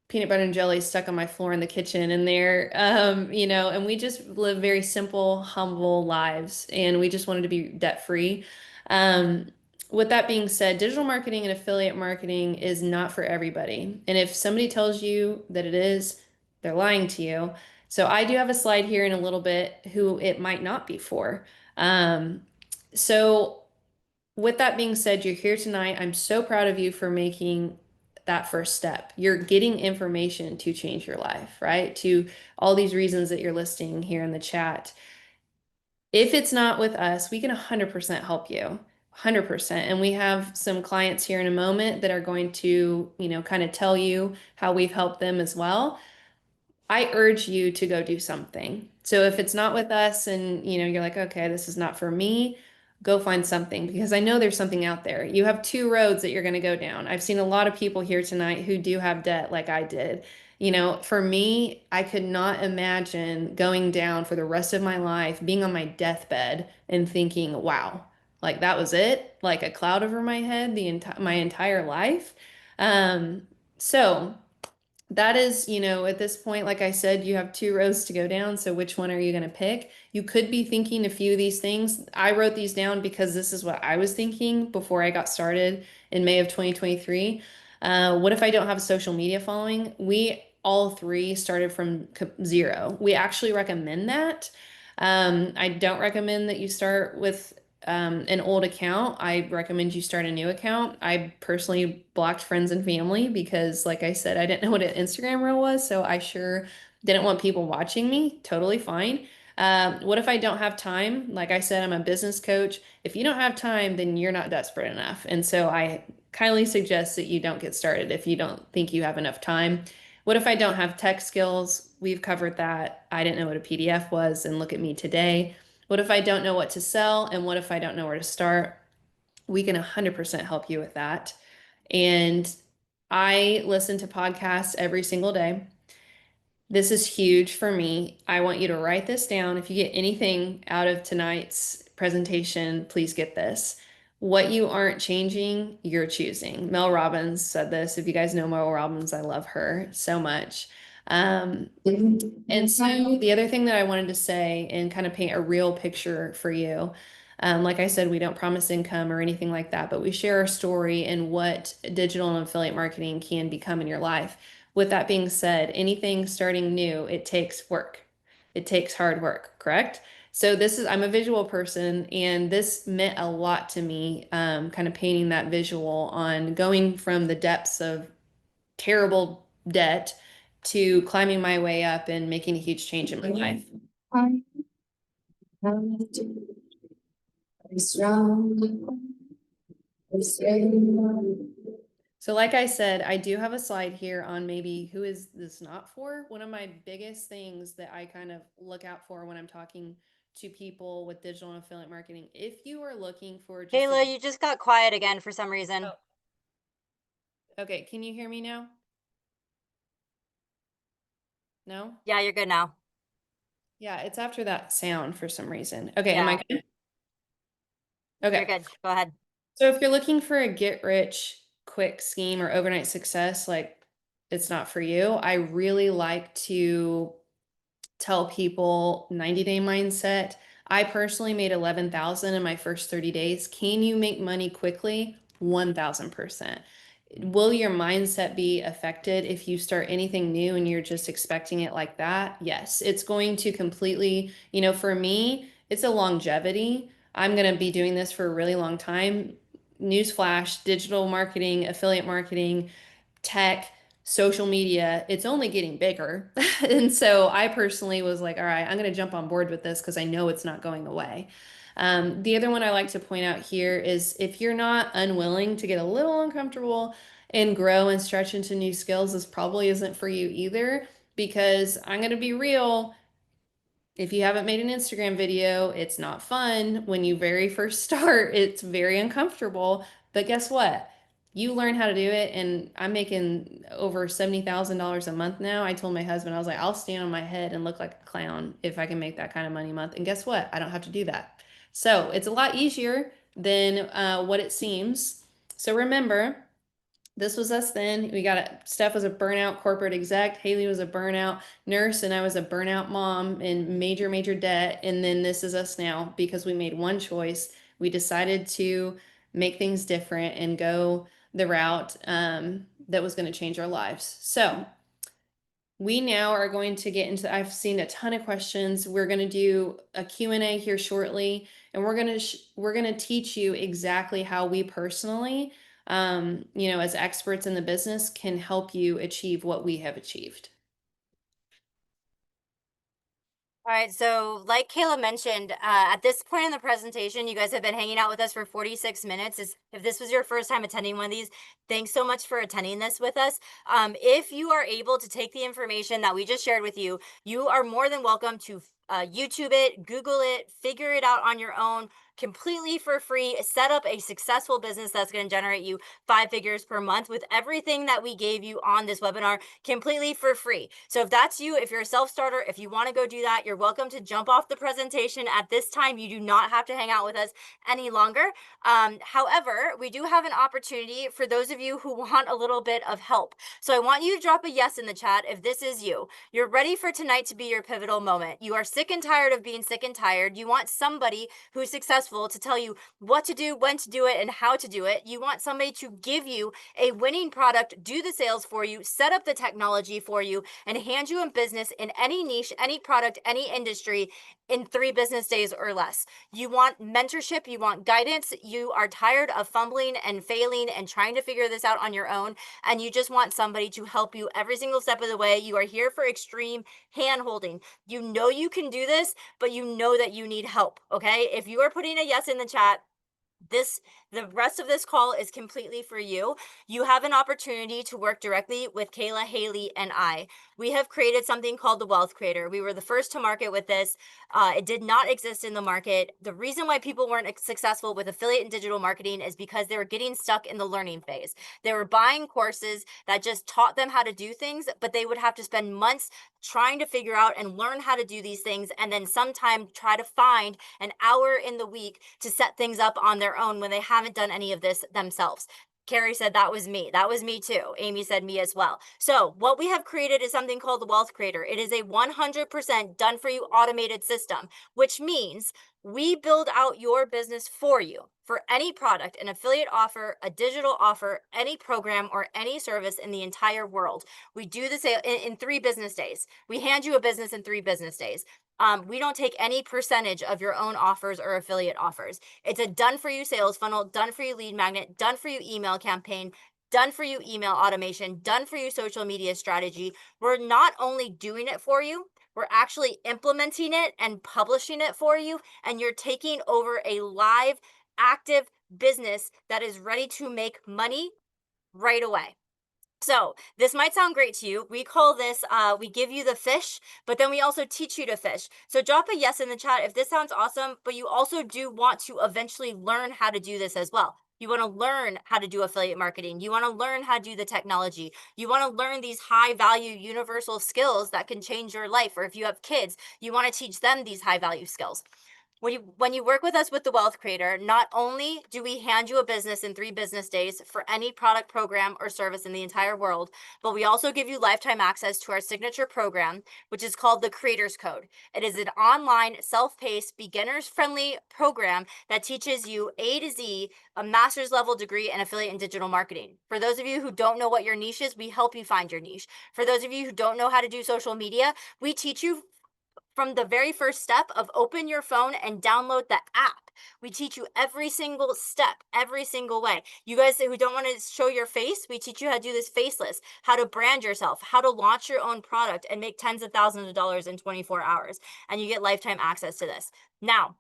peanut butter and jelly stuck on my floor in the kitchen and there, and we just live very simple, humble lives, and we just wanted to be debt free. Um, with that being said, digital marketing and affiliate marketing is not for everybody. And if somebody tells you that it is, they're lying to you. So I do have a slide here in a little bit who it might not be for. Um, so with that being said, you're here tonight. I'm so proud of you for making that first step. You're getting information to change your life, right? To all these reasons that you're listing here in the chat. If it's not with us, we can 100% help you. 100%. And we have some clients here in a moment that are going to, kind of tell you how we've helped them as well. I urge you to go do something. So if it's not with us and you're like, okay, this is not for me, go find something because I know there's something out there. You have two roads that you're going to go down. I've seen a lot of people here tonight who do have debt like I did. For me, I could not imagine going down for the rest of my life, being on my deathbed and thinking, wow, like that was it, like a cloud over my head my entire life. Um, so that is, at this point, like I said, you have two roads to go down. So which one are you going to pick? You could be thinking a few of these things. I wrote these down because this is what I was thinking before I got started in May of 2023. What if I don't have a social media following? We all three started from zero. We actually recommend that. I don't recommend that you start with an old account. I recommend you start a new account. I personally blocked friends and family because, like I said, I didn't know what an Instagram reel was, so I sure didn't want people watching me. Totally fine. What if I don't have time? Like I said, I'm a business coach. If you don't have time, then you're not desperate enough. And so I kindly suggest that you don't get started if you don't think you have enough time. What if I don't have tech skills? We've covered that. I didn't know what a PDF was, and look at me today. What if I don't know what to sell? And what if I don't know where to start? We can 100% help you with that. And I listen to podcasts every single day. This is huge for me. I want you to write this down. If you get anything out of tonight's presentation, please get this. What you aren't changing, you're choosing. Mel Robbins said this. If you guys know Mel Robbins, I love her so much. And so the other thing that I wanted to say and kind of paint a real picture for you, like I said, we don't promise income or anything like that, but we share our story and what digital and affiliate marketing can become in your life. With that being said, anything starting new, it takes work. It takes hard work, correct? So I'm a visual person, and this meant a lot to me, kind of painting that visual on going from the depths of terrible debt to climbing my way up and making a huge change in my life. So like I said, I do have a slide here on maybe who is this not for. One of my biggest things that I kind of look out for when I'm talking to people with digital and affiliate marketing, if you are looking for just Kayla, you just got quiet again for some reason. Okay, can you hear me now? No? Yeah, you're good now. Yeah, it's after that sound for some reason. Okay, am Yeah, I good? you're Okay. good. Go ahead. So if you're looking for a get rich quick scheme or overnight success, like it's not for you, I really like to tell people 90-day mindset. I personally made 11,000 in my first 30 days. Can you make money quickly? 1,000%. Will your mindset be affected if you start anything new and you're just expecting it like that? Yes, it's going to completely, for me, it's a longevity. I'm going to be doing this for a really long time. Newsflash, digital marketing, affiliate marketing, tech, social media, it's only getting bigger. And so I personally was like, all right, I'm going to jump on board with this because I know it's not going away. The other one I like to point out here is if you're not unwilling to get a little uncomfortable and grow and stretch into new skills, this probably isn't for you either. Because I'm going to be real, if you haven't made an Instagram video, it's not fun. When you very first start, it's very uncomfortable. But guess what? You learn how to do it, and I'm making over $70,000 a month now. I told my husband, I was like, I'll stand on my head and look like a clown if I can make that kind of money a month. And guess what? I don't have to do that. So it's a lot easier than what it seems. So remember, this was us then. Steph was a burnout corporate exec. Haley was a burnout nurse, and I was a burnout mom in major, major debt. And then this is us now because we made one choice. We decided to make things different and go the route that was going to change our lives. So we now are going to get into, I've seen a ton of questions. We're going to do a Q&A here shortly, and we're going to teach you exactly how we personally, as experts in the business, can help you achieve what we have achieved. All right, so like Kayla mentioned, at this point in the presentation, you guys have been hanging out with us for 46 minutes. If this was your first time attending one of these, thanks so much for attending this with us. If you are able to take the information that we just shared with you, you are more than welcome to YouTube it, Google it, figure it out on your own, completely for free. Set up a successful business that's going to generate you 5 figures per month with everything that we gave you on this webinar, completely for free. So if that's you, if you're a self-starter, if you want to go do that, you're welcome to jump off the presentation at this time. You do not have to hang out with us any longer. However, we do have an opportunity for those of you who want a little bit of help. So I want you to drop a yes in the chat if this is you. You're ready for tonight to be your pivotal moment. You are sick and tired of being sick and tired. You want somebody who's successful to tell you what to do, when to do it, and how to do it. You want somebody to give you a winning product, do the sales for you, set up the technology for you, and hand you a business in any niche, any product, any industry in 3 business days or less. You want mentorship, you want guidance, you are tired of fumbling and failing and trying to figure this out on your own, and you just want somebody to help you every single step of the way. You are here for extreme hand holding. You know you can do this, but you know that you need help, okay? If you are putting a yes in the chat, the rest of this call is completely for you. You have an opportunity to work directly with Kayla, Haley, and I. We have created something called the Wealth Creator. We were the first to market with this. It did not exist in the market. The reason why people weren't successful with affiliate and digital marketing is because they were getting stuck in the learning phase. They were buying courses that just taught them how to do things, but they would have to spend months trying to figure out and learn how to do these things, and then sometime try to find an hour in the week to set things up on their own when they haven't done any of this themselves. Carrie said that was me. That was me too. Amy said me as well. So what we have created is something called the Wealth Creator. It is a 100% done for you automated system, which means we build out your business for you for any product, an affiliate offer, a digital offer, any program, or any service in the entire world. We do this in 3 business days. We hand you a business in 3 business days. We don't take any percentage of your own offers or affiliate offers. It's a done for you sales funnel, done for you lead magnet, done for you email campaign, done for you email automation, done for you social media strategy. We're not only doing it for you, we're actually implementing it and publishing it for you. And you're taking over a live, active business that is ready to make money right away. So this might sound great to you. We call this, we give you the fish, but then we also teach you to fish. So drop a yes in the chat if this sounds awesome, but you also do want to eventually learn how to do this as well. You want to learn how to do affiliate marketing. You want to learn how to do the technology. You want to learn these high value universal skills that can change your life. Or if you have kids, you want to teach them these high value skills. When you work with us with the Wealth Creator, not only do we hand you a business in 3 business days for any product, program, or service in the entire world, but we also give you lifetime access to our signature program, which is called the Creators Code. It is an online, self-paced, beginners-friendly program that teaches you A to Z, a master's level degree in affiliate and digital marketing. For those of you who don't know what your niche is, we help you find your niche. For those of you who don't know how to do social media, we teach you from the very first step of open your phone and download the app. We teach you every single step, every single way. You guys who don't want to show your face, we teach you how to do this faceless, how to brand yourself, how to launch your own product and make tens of thousands of dollars in 24 hours. And you get lifetime access to this. Now,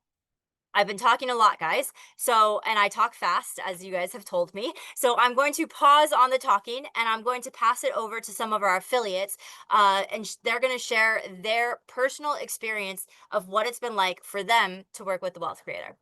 I've been talking a lot, guys. So, and I talk fast, as you guys have told me. So I'm going to pause on the talking and I'm going to pass it over to some of our affiliates. They're going to share their personal experience of what it's been like for them to work with the Wealth Creator.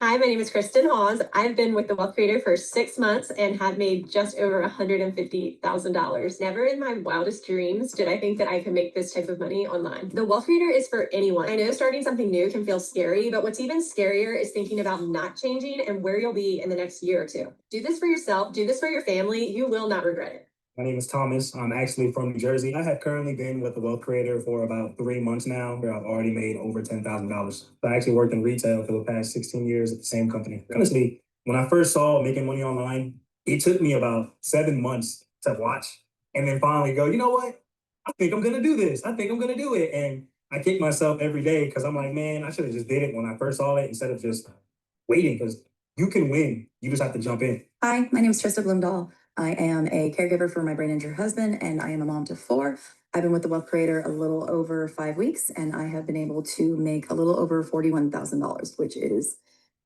Hi, my name is Kristen Hawes. I've been with the Wealth Creator for 6 months and have made just over $150,000. Never in my wildest dreams did I think that I could make this type of money online. The Wealth Creator is for anyone. I know starting something new can feel scary, but what's even scarier is thinking about not changing and where you'll be in the next year or two. Do this for yourself, do this for your family. You will not regret it. My name is Thomas. I'm actually from New Jersey. I have currently been with the Wealth Creator for about 3 months now, where I've already made over $10,000. So I actually worked in retail for the past 16 years at the same company. Honestly, when I first saw making money online, it took me about 7 months to watch and then finally go, you know what? I think I'm gonna do this. I think I'm gonna do it. And I kick myself every day because I'm like, man, I should have just did it when I first saw it instead of just waiting, because you can win. You just have to jump in. Hi, my name is Trista Bloomdahl. I am a caregiver for my brain injured husband, and I am a mom to 4. I've been with the Wealth Creator a little over 5 weeks, and I have been able to make a little over $41,000, which is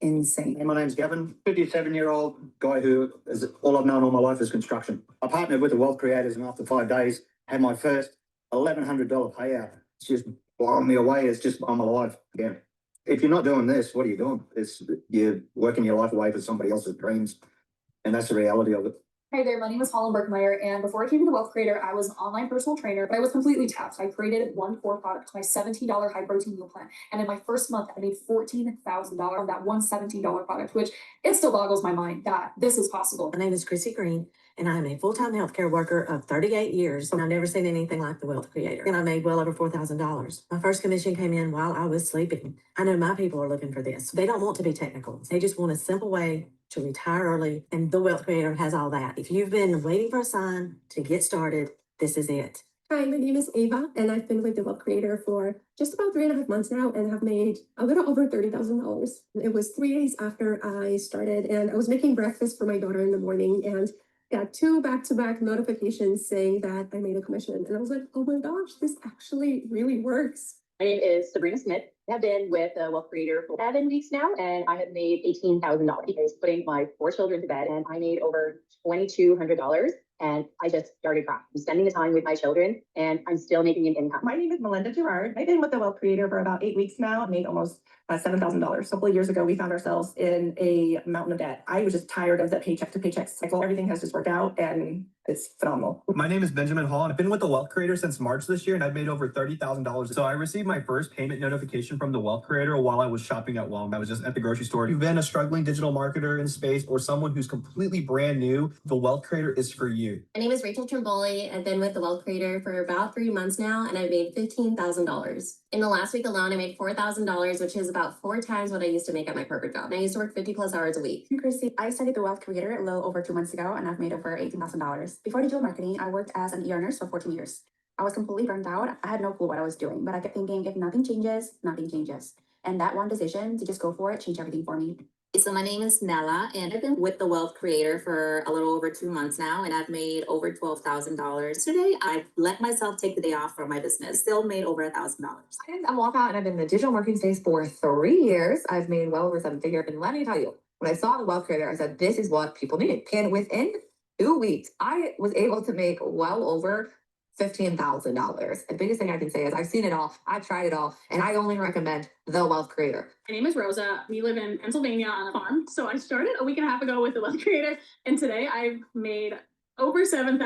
insane. My name's Gavin, 57-year-old guy who is all I've known all my life is construction. I partnered with the Wealth Creators, and after 5 days, had my first $1,100 payout. It's just blowing me away. It's just, I'm alive again. If you're not doing this, what are you doing? You're working your life away for somebody else's dreams, and that's the reality of it. Hi there, my name is Holland Berkmeyer, and before I came to the Wealth Creator, I was an online personal trainer, but I was completely tapped. I created one core product, my $17 high protein meal plan, and in my first month, I made $14,000 on that one $17 product, which it still boggles my mind that this is possible. My name is Chrissy Green, and I'm a full-time healthcare worker of 38 years, and I've never seen anything like the Wealth Creator. And I made well over $4,000. My first commission came in while I was sleeping. I know my people are looking for this. They don't want to be technical. They just want a simple way to retire early, and the Wealth Creator has all that. If you've been waiting for a sign to get started, this is it. Hi, my name is Ava, and I've been with the Wealth Creator for just about 3.5 months now and have made a little over $30,000. It was 3 days after I started, and I was making breakfast for my daughter in the morning and got 2 back-to-back notifications saying that I made a commission. And I was like, oh my gosh, this actually really works. My name is Sabrina Smith. I have been with the Wealth Creator for 7 weeks now, and I have made $18,000. I was putting my 4 children to bed, and I made over $2,200. And I just started crying. I'm spending the time with my children, and I'm still making an income. My name is Melinda Gerard. I've been with the Wealth Creator for about 8 weeks now. I made almost $7,000. A couple of years ago, we found ourselves in a mountain of debt. I was just tired of the paycheck to paycheck cycle. Everything has just worked out, and it's phenomenal. My name is Benjamin Hall, and I've been with the Wealth Creator since March this year, and I've made over $30,000. So I received my first payment notification from the Wealth Creator while I was shopping at Walmart. I was just at the grocery store. If you've been a struggling digital marketer in space or someone who's completely brand new, the Wealth Creator is for you. My name is Rachel Trimboli. I've been with the Wealth Creator for about 3 months now, and I've made $15,000. In the last week alone, I made $4,000, which is about 4 times what I used to make at my corporate job. And I used to work 50+ hours a week. I'm Chrissy. I started the Wealth Creator a little over 2 months ago, and I've made over $18,000. Before digital marketing, I worked as an ER nurse for 14 years. I was completely burned out. I had no clue what I was doing, but I kept thinking, if nothing changes, nothing changes. And that one decision to just go for it changed everything for me. So my name is Nella, and I've been with the Wealth Creator for a little over 2 months now, and I've made over $12,000. Today, I let myself take the day off from my business, still made over $1,000. I'm Walkout, and I've been in the digital marketing space for 3 years. I've made well over 7 figures, and let me tell you, when I saw the Wealth Creator, I said, this is what people need. And within 2 weeks, I was able to make well over $15,000. The biggest thing I can say is I've seen it all, I've tried it all, and I only recommend the Wealth Creator. My name is Rosa. We live in Pennsylvania on a farm. So I started a week and a half ago with the Wealth Creator, and today I've made over $7,000.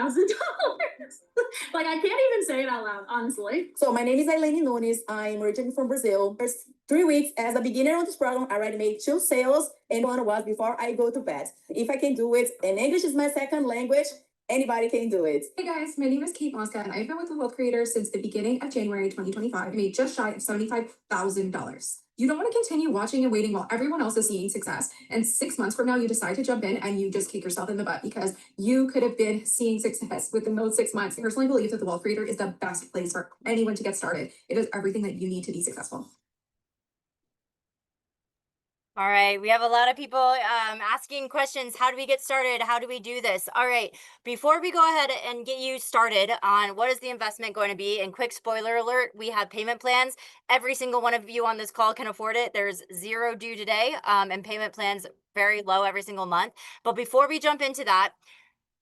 Like, I can't even say it out loud, honestly. So my name is Eileen Nunes. I'm originally from Brazil. First 3 weeks as a beginner on this program, I already made 2 sales and one was before I go to bed. If I can do it, and English is my second language, anybody can do it. Hey guys, my name is Kate Mosca and I've been with the Wealth Creator since the beginning of January 2025. I made just shy of $75,000. You don't want to continue watching and waiting while everyone else is seeing success. And 6 months from now, you decide to jump in and you just kick yourself in the butt because you could have been seeing success within those 6 months. I personally believe that the Wealth Creator is the best place for anyone to get started. It is everything that you need to be successful. All right, we have a lot of people asking questions. How do we get started? How do we do this? All right, before we go ahead and get you started on what is the investment going to be, and quick spoiler alert, we have payment plans. Every single one of you on this call can afford it. There's 0 due today, and payment plans very low every single month. But before we jump into that,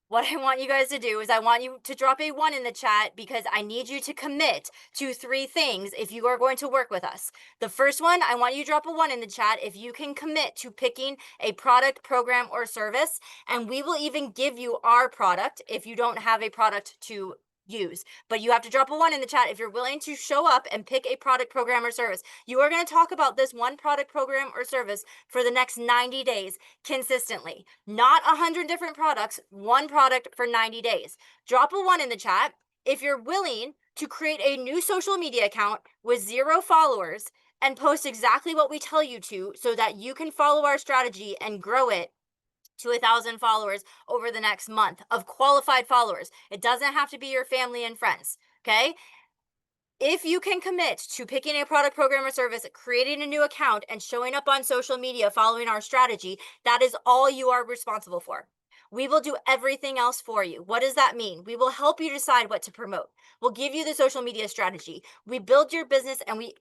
what I want you guys to do is I want you to drop a 1 in the chat because I need you to commit to 3 things if you are going to work with us. The first one, I want you to drop a 1 in the chat if you can commit to picking a product, program, or service, and we will even give you our product if you don't have a product to use. But you have to drop a 1 in the chat if you're willing to show up and pick a product, program, or service. You are going to talk about this one product, program, or service for the next 90 days consistently. Not 100 different products, one product for 90 days. Drop a 1 in the chat if you're willing to create a new social media account with 0 followers and post exactly what we tell you to so that you can follow our strategy and grow it to 1,000 followers over the next month of qualified followers. It doesn't have to be your family and friends, okay? If you can commit to picking a product, program, or service, creating a new account, and showing up on social media following our strategy, that is all you are responsible for. We will do everything else for you. What does that mean? We will help you decide what to promote. We'll give you the social media strategy. We build your business and we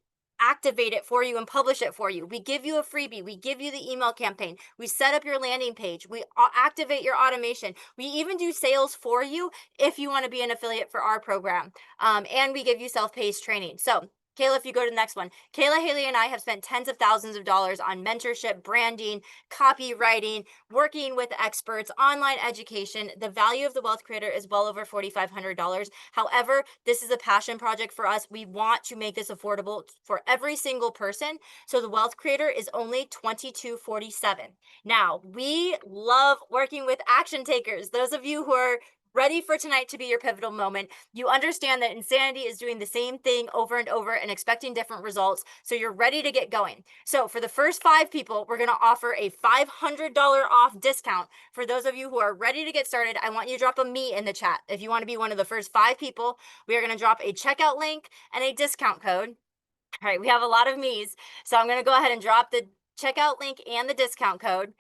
activate it for you and publish it for you. We give you a freebie. We give you the email campaign. We set up your landing page. We activate your automation. We even do sales for you if you want to be an affiliate for our program. And we give you self-paced training. So Kayla, if you go to the next one, Kayla, Haley, and I have spent tens of thousands of dollars on mentorship, branding, copywriting, working with experts, online education. The value of the Wealth Creator is well over $4,500. However, this is a passion project for us. We want to make this affordable for every single person. So the Wealth Creator is only $22.47. Now, we love working with action takers. Those of you who are ready for tonight to be your pivotal moment. You understand that insanity is doing the same thing over and over and expecting different results. So you're ready to get going. So for the first 5 people, we're going to offer a $500 off discount. For those of you who are ready to get started, I want you to drop a me in the chat. If you want to be one of the first 5 people, we are going to drop a checkout link and a discount code. All right, we have a lot of me's. So I'm going to go ahead and drop the checkout link and the discount code.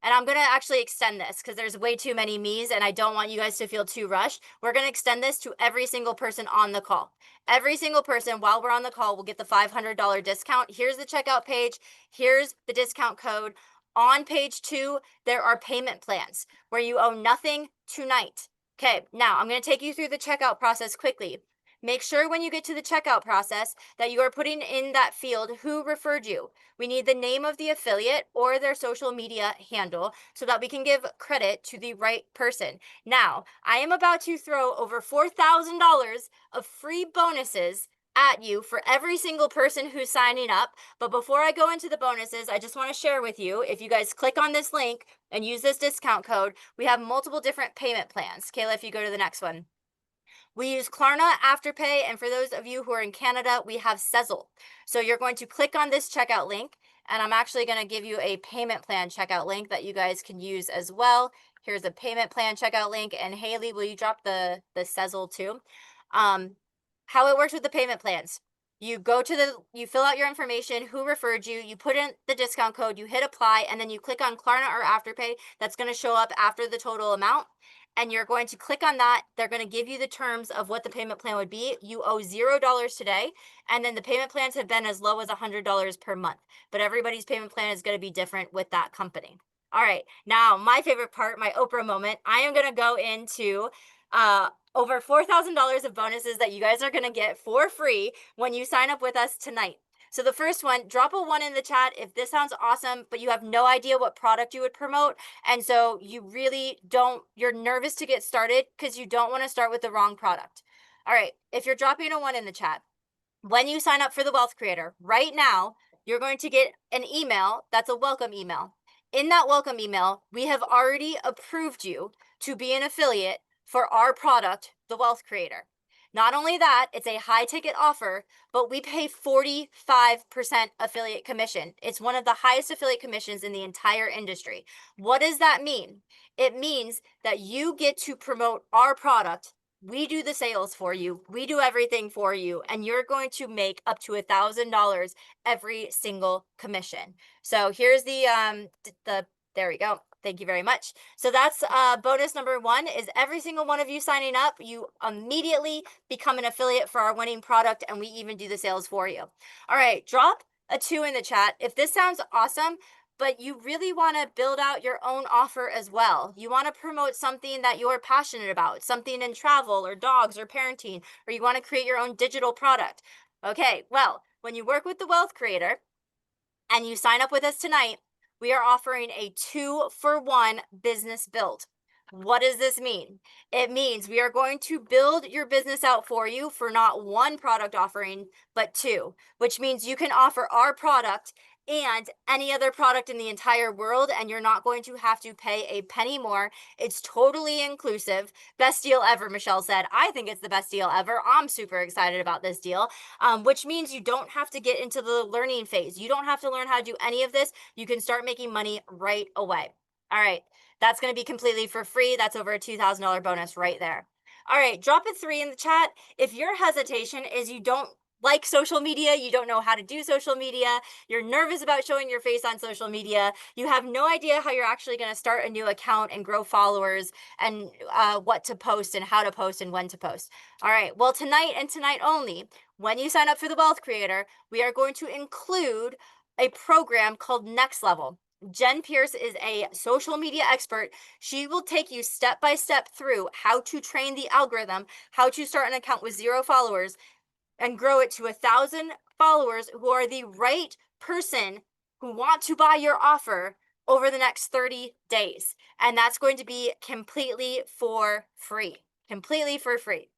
And I'm going to actually extend this because there's way too many me's and I don't want you guys to feel too rushed. We're going to extend this to every single person on the call. Every single person while we're on the call will get the $500 discount. Here's the checkout page. Here's the discount code. On page 2, there are payment plans where you owe nothing tonight. Okay, now I'm going to take you through the checkout process quickly. Make sure when you get to the checkout process that you are putting in that field who referred you. We need the name of the affiliate or their social media handle so that we can give credit to the right person. Now, I am about to throw over $4,000 of free bonuses at you for every single person who's signing up. But before I go into the bonuses, I just want to share with you, if you guys click on this link and use this discount code, we have multiple different payment plans. Kayla, if you go to the next one. We use Klarna Afterpay, and for those of you who are in Canada, we have Sezzle. So you're going to click on this checkout link, and I'm actually going to give you a payment plan checkout link that you guys can use as well. Here's a payment plan checkout link, and Haley, will you drop the Sezzle too? How it works with the payment plans. You go to you fill out your information, who referred you, you put in the discount code, you hit apply, and then you click on Klarna or Afterpay. That's going to show up after the total amount. And you're going to click on that. They're going to give you the terms of what the payment plan would be. You owe $0 today. And then the payment plans have been as low as $100 per month. But everybody's payment plan is going to be different with that company. All right. Now, my favorite part, my Oprah moment, I am going to go into over $4,000 of bonuses that you guys are going to get for free when you sign up with us tonight. So the first one, drop a 1 in the chat if this sounds awesome, but you have no idea what product you would promote. And so you really don't, you're nervous to get started because you don't want to start with the wrong product. All right, if you're dropping a 1 in the chat, when you sign up for the Wealth Creator right now, you're going to get an email that's a welcome email. In that welcome email, we have already approved you to be an affiliate for our product, the Wealth Creator. Not only that, it's a high ticket offer, but we pay 45% affiliate commission. It's one of the highest affiliate commissions in the entire industry. What does that mean? It means that you get to promote our product. We do the sales for you. We do everything for you. And you're going to make up to $1,000 every single commission. So here's there we go. Thank you very much. So that's bonus number 1 is every single one of you signing up, you immediately become an affiliate for our winning product, and we even do the sales for you. All right, drop a 2 in the chat if this sounds awesome, but you really want to build out your own offer as well. You want to promote something that you're passionate about, something in travel or dogs or parenting, or you want to create your own digital product. Okay, well, when you work with the Wealth Creator and you sign up with us tonight, we are offering a 2-for-1 business build. What does this mean? It means we are going to build your business out for you for not 1 product offering, but 2, which means you can offer our product and any other product in the entire world, and you're not going to have to pay a penny more. It's totally inclusive. Best deal ever, Michelle said. I think it's the best deal ever. I'm super excited about this deal, which means you don't have to get into the learning phase. You don't have to learn how to do any of this. You can start making money right away. All right, that's going to be completely for free. That's over a $2,000 bonus right there. All right, drop a 3 in the chat. If your hesitation is you don't like social media, you don't know how to do social media, you're nervous about showing your face on social media, you have no idea how you're actually going to start a new account and grow followers and what to post and how to post and when to post. All right, well, tonight and tonight only, when you sign up for the Wealth Creator, we are going to include a program called Next Level. Jen Pierce is a social media expert. She will take you step by step through how to train the algorithm, how to start an account with 0 followers, and grow it to 1,000 followers who are the right person who want to buy your offer over the next 30 days. And that's going to be completely for free. Completely for free.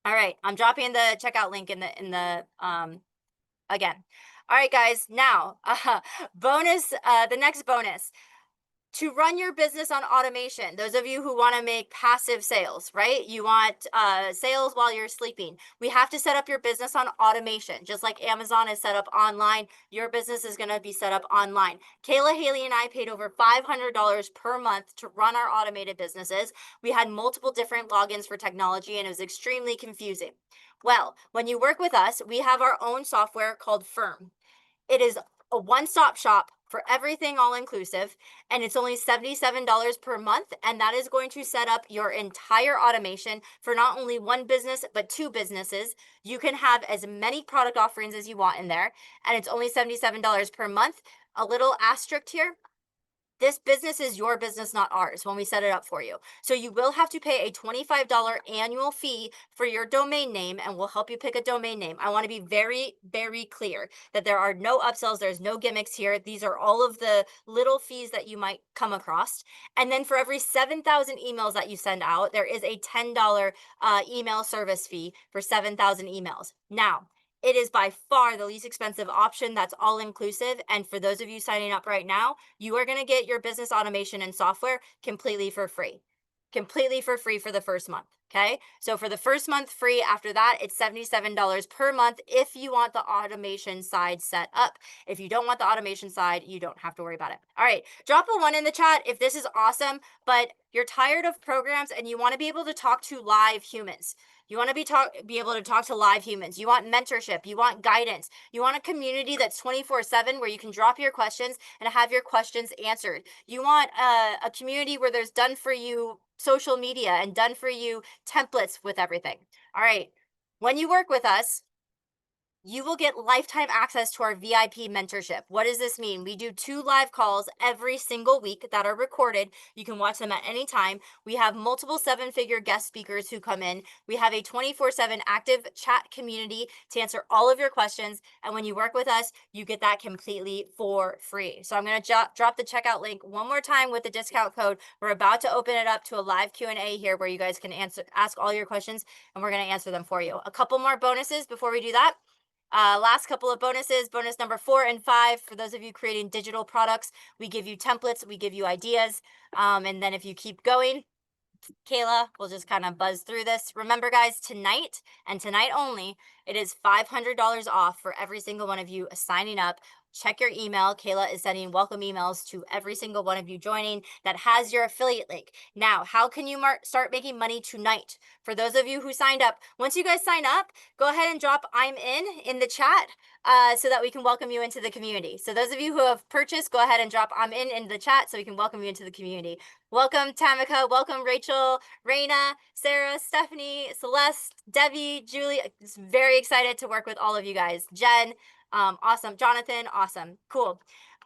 All right, I'm dropping the checkout link in the again. All right, guys, now bonus, the next bonus. To run your business on automation, those of you who want to make passive sales, right? You want sales while you're sleeping. We have to set up your business on automation. Just like Amazon is set up online, your business is going to be set up online. Kayla, Haley, and I paid over $500 per month to run our automated businesses. We had multiple different logins for technology, and it was extremely confusing. Well, when you work with us, we have our own software called Firm. It is a one-stop shop for everything all inclusive, and it's only $77 per month, and that is going to set up your entire automation for not only 1 business but 2 businesses. You can have as many product offerings as you want in there, and it's only $77 per month. A little asterisk here. This business is your business, not ours, when we set it up for you. So you will have to pay a $25 annual fee for your domain name, and we'll help you pick a domain name. I want to be very, very clear that there are no upsells. There's no gimmicks here. These are all of the little fees that you might come across. And then for every 7,000 emails that you send out, there is a $10 email service fee for 7,000 emails. Now, it is by far the least expensive option that's all inclusive. And for those of you signing up right now, you are going to get your business automation and software completely for free. Completely for free for the first month. Okay. So for the first month free, after that, it's $77 per month if you want the automation side set up. If you don't want the automation side, you don't have to worry about it. All right. Drop a 1 in the chat if this is awesome, but you're tired of programs and you want to be able to talk to live humans. You want to be able to talk to live humans. You want mentorship. You want guidance. You want a community that's 24/7 where you can drop your questions and have your questions answered. You want a community where there's done for you social media and done for you templates with everything. All right. When you work with us, you will get lifetime access to our VIP mentorship. What does this mean? We do 2 live calls every single week that are recorded. You can watch them at any time. We have multiple 7-figure guest speakers who come in. We have a 24/7 active chat community to answer all of your questions. And when you work with us, you get that completely for free. So I'm going to drop the checkout link one more time with the discount code. We're about to open it up to a live Q&A here where you guys can ask all your questions, and we're going to answer them for you. A couple more bonuses before we do that. Last couple of bonuses, bonus number 4 and 5. For those of you creating digital products, we give you templates, we give you ideas. And then if you keep going, Kayla will just kind of buzz through this. Remember, guys, tonight and tonight only, it is $500 off for every single one of you signing up. Check your email. Kayla is sending welcome emails to every single one of you joining that has your affiliate link. Now, how can you start making money tonight? For those of you who signed up, once you guys sign up, go ahead and drop "I'm in" the chat so that we can welcome you into the community. So those of you who have purchased, go ahead and drop "I'm in" the chat so we can welcome you into the community. Welcome, Tamika. Welcome, Rachel, Raina, Sarah, Stephanie, Celeste, Debbie, Julie. Just very excited to work with all of you guys. Jen, awesome. Jonathan, awesome. Cool.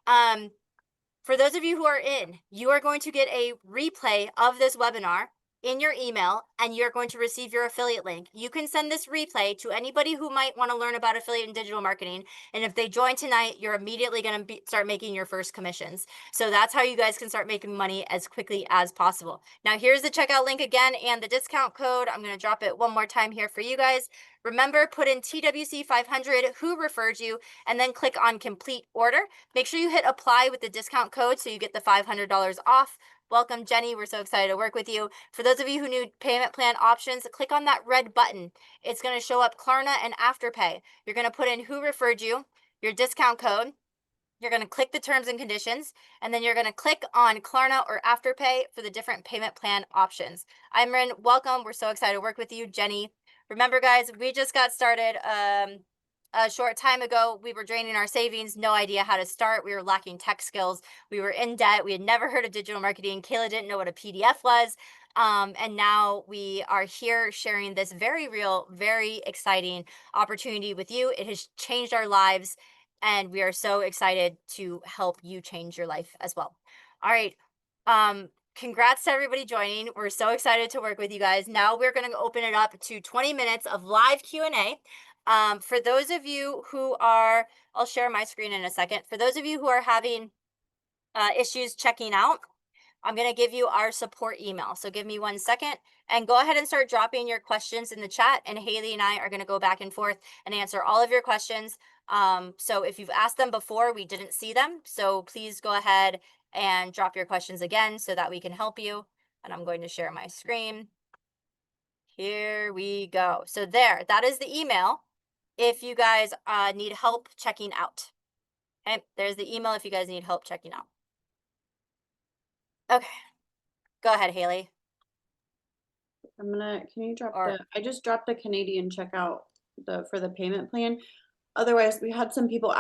For those of you who are in, you are going to get a replay of this webinar in your email, and you're going to receive your affiliate link. You can send this replay to anybody who might want to learn about affiliate and digital marketing. And if they join tonight, you're immediately going to start making your first commissions. So that's how you guys can start making money as quickly as possible. Now, here's the checkout link again and the discount code. I'm going to drop it one more time here for you guys. Remember, put in TWC500, who referred you, and then click on complete order. Make sure you hit apply with the discount code so you get the $500 off. Welcome, Jenny. We're so excited to work with you. For those of you who need payment plan options, click on that red button. It's going to show up Klarna and Afterpay. You're going to put in who referred you, your discount code. You're going to click the terms and conditions, and then you're going to click on Klarna or Afterpay for the different payment plan options. Imran, welcome. We're so excited to work with you. Jenny, remember, guys, we just got started a short time ago. We were draining our savings, no idea how to start. We were lacking tech skills. We were in debt. We had never heard of digital marketing. Kayla didn't know what a PDF was. And now we are here sharing this very real, very exciting opportunity with you. It has changed our lives, and we are so excited to help you change your life as well. All right. Congrats to everybody joining. We're so excited to work with you guys. Now we're going to open it up to 20 minutes of live Q&A. For those of you who are, I'll share my screen in a second. For those of you who are having issues checking out, I'm going to give you our support email. So give me 1 second and go ahead and start dropping your questions in the chat. And Haley and I are going to go back and forth and answer all of your questions. So if you've asked them before, we didn't see them. So please go ahead and drop your questions again so that we can help you. And I'm going to share my screen. Here we go. So there, that is the email if you guys need help checking out. Okay, there's the email if you guys need help checking out. Okay, go ahead, Haley. Can you drop I just dropped the Canadian checkout for the payment plan. Otherwise, we had some people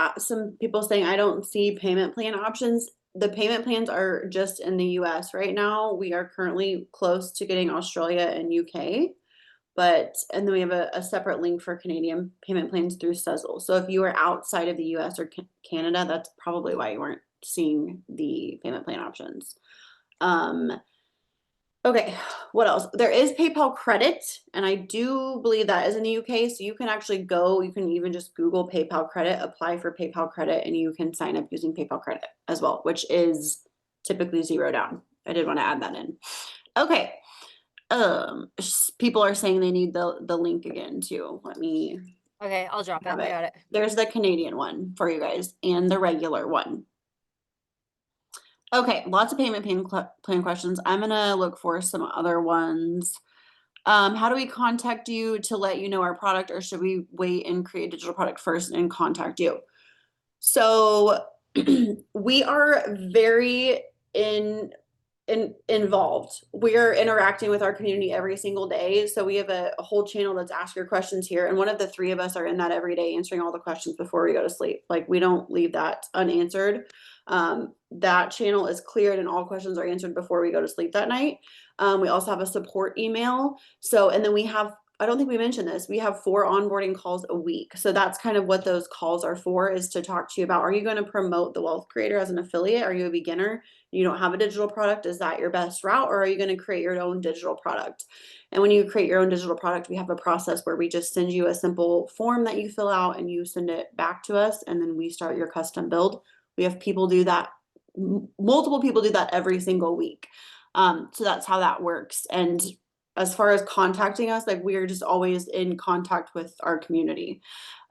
saying, I don't see payment plan options. The payment plans are just in the US right now. We are currently close to getting Australia and UK. And then we have a separate link for Canadian payment plans through Sezzle. So if you are outside of the US or Canada, that's probably why you weren't seeing the payment plan options. Okay, what else? There is PayPal credit, and I do believe that is in the UK. So you can actually you can even just Google PayPal credit, apply for PayPal credit, and you can sign up using PayPal credit as well, which is typically $0 down. I did want to add that in. Okay. People are saying they need the link again too. Let me. Okay, I'll drop it. I got it. There's the Canadian one for you guys and the regular one. Okay, lots of payment plan questions. I'm gonna look for some other ones. How do we contact you to let you know our product, or should we wait and create a digital product first and contact you? So we are very involved. We're interacting with our community every single day. So we have a whole channel that's Ask Your Questions here. And one of the 3 of us are in that every day answering all the questions before we go to sleep. Like, we don't leave that unanswered. That channel is cleared and all questions are answered before we go to sleep that night. We also have a support email. And then we have I don't think we mentioned this. We have 4 onboarding calls a week. So that's kind of what those calls are for, is to talk to you about, are you going to promote the Wealth Creator as an affiliate? Are you a beginner? You don't have a digital product? Is that your best route? Or are you going to create your own digital product? And when you create your own digital product, we have a process where we just send you a simple form that you fill out and you send it back to us. And then we start your custom build. We have people do that. Multiple people do that every single week. So that's how that works. And as far as contacting us, like, we are just always in contact with our community.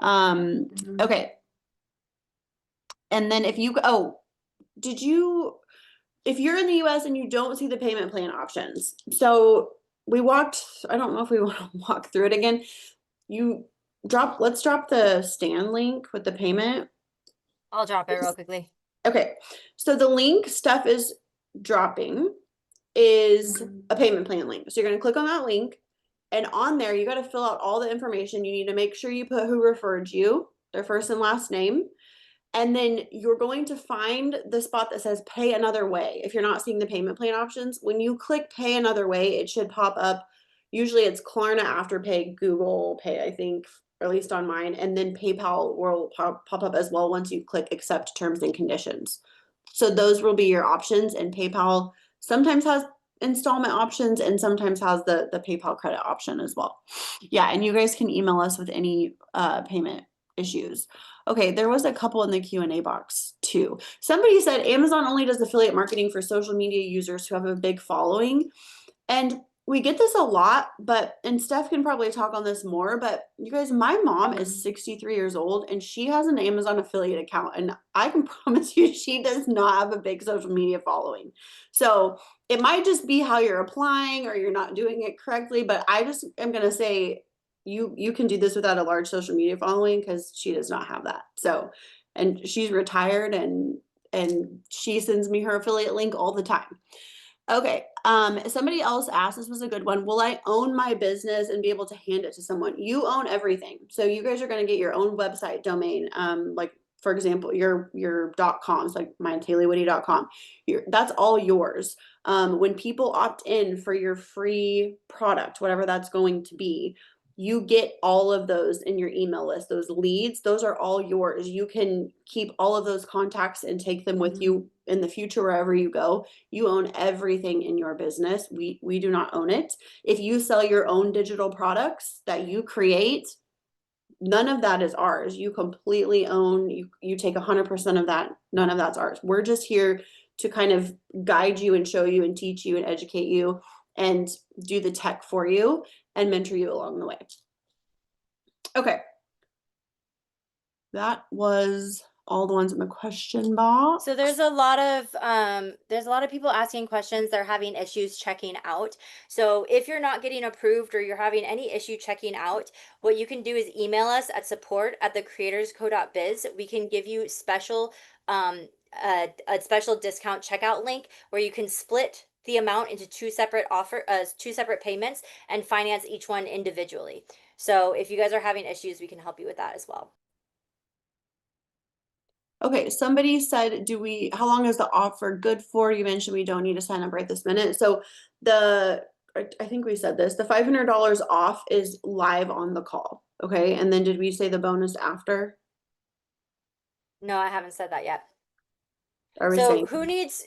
Okay. And then if you, if you're in the US and you don't see the payment plan options, so I don't know if we want to walk through it again. Let's drop the Stan link with the payment. I'll drop it real quickly. Okay. So the link Steph is dropping is a payment plan link. So you're going to click on that link, and on there, you got to fill out all the information. You need to make sure you put who referred you, their first and last name. And then you're going to find the spot that says pay another way. If you're not seeing the payment plan options, when you click pay another way, it should pop up. Usually it's Klarna, Afterpay, Google Pay, I think, or at least on mine. And then PayPal will pop up as well once you click accept terms and conditions. So those will be your options. And PayPal sometimes has installment options and sometimes has the PayPal credit option as well. Yeah, and you guys can email us with any payment issues. Okay, there was a couple in the Q&A box too. Somebody said Amazon only does affiliate marketing for social media users who have a big following. And we get this a lot, and Steph can probably talk on this more, but you guys, my mom is 63 years old and she has an Amazon affiliate account, and I can promise you she does not have a big social media following. So it might just be how you're applying or you're not doing it correctly, but I just am going to say you can do this without a large social media following, because she does not have that. So, and she's retired and she sends me her affiliate link all the time. Okay. Somebody else asked, this was a good one. Will I own my business and be able to hand it to someone? You own everything. So you guys are going to get your own website domain. Like, for example, your .coms, like mineTaylorWitty.com. That's all yours. When people opt in for your free product, whatever that's going to be, you get all of those in your email list. Those leads, those are all yours. You can keep all of those contacts and take them with you in the future, wherever you go. You own everything in your business. We do not own it. If you sell your own digital products that you create, none of that is ours. You completely own, you take 100% of that. None of that's ours. We're just here to kind of guide you and show you and teach you and educate you and do the tech for you and mentor you along the way. Okay. That was all the ones in the question box. So there's a lot of people asking questions. They're having issues checking out. So if you're not getting approved or you're having any issue checking out, what you can do is email us at support@thecreatorsco.biz. We can give you special a special discount checkout link where you can split the amount into two separate payments and finance each one individually. So if you guys are having issues, we can help you with that as well. Okay, somebody said, how long is the offer good for? You mentioned we don't need to sign up right this minute. So I think we said this, the $500 off is live on the call. Okay. And then did we say the bonus after? No, I haven't said that yet. Are we So saying? who needs,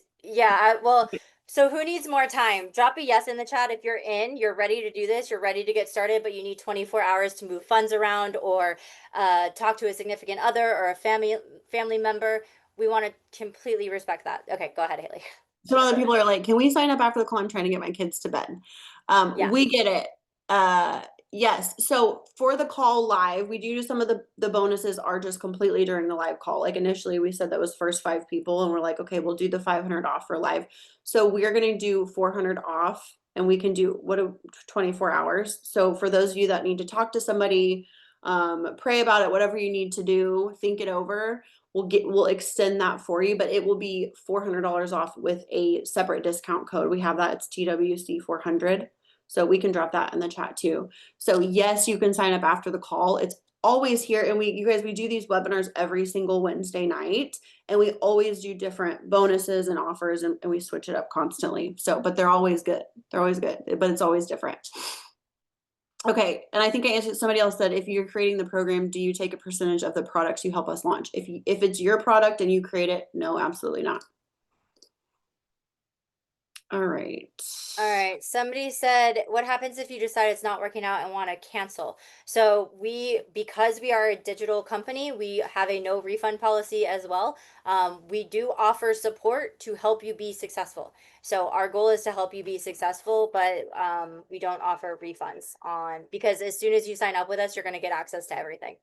so who needs more time? Drop a yes in the chat if you're you're ready to do this, you're ready to get started, but you need 24 hours to move funds around or talk to a significant other or a family member. We want to completely respect that. Okay, go ahead, Haley. Some other people are like, can we sign up after the call? I'm trying to get my kids to bed. Yeah. We get it. Yes. So for the call live, we do some of the bonuses are just completely during the live call. Like initially we said that was first 5 people and we're like, okay, we'll do the 500 off for live. So we are going to do 400 off and we can do 24 hours. So for those of you that need to talk to somebody, pray about it, whatever you need to do, think it over. We'll extend that for you, but it will be $400 off with a separate discount code. We have that. It's TWC 400. So we can drop that in the chat too. So yes, you can sign up after the call. It's always here. And we do these webinars every single Wednesday night, and we always do different bonuses and offers, and we switch it up constantly. So, but they're always good. They're always good, but it's always different. Okay, and I think I answered, somebody else said, if you're creating the program, do you take a percentage of the products you help us launch? If it's your product and you create it, no, absolutely not. All right. All right. Somebody said, what happens if you decide it's not working out and want to cancel? So because we are a digital company, we have a no refund policy as well. We do offer support to help you be successful. So our goal is to help you be successful, but we don't offer refunds because as soon as you sign up with us, you're going to get access to everything.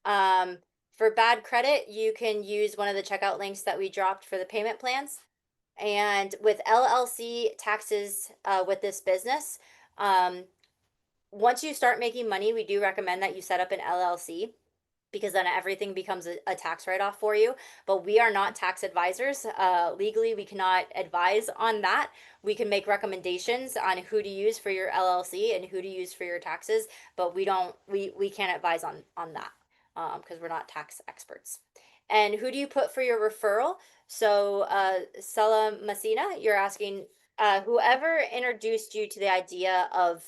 For bad credit, you can use one of the checkout links that we dropped for the payment plans. And with LLC taxes with this business, once you start making money, we do recommend that you set up an LLC because then everything becomes a tax write-off for you. But we are not tax advisors. Legally, we cannot advise on that. We can make recommendations on who to use for your LLC and who to use for your taxes, but we can't advise on that because we're not tax experts. And who do you put for your referral? So, Sela Messina, you're asking whoever introduced you to the idea of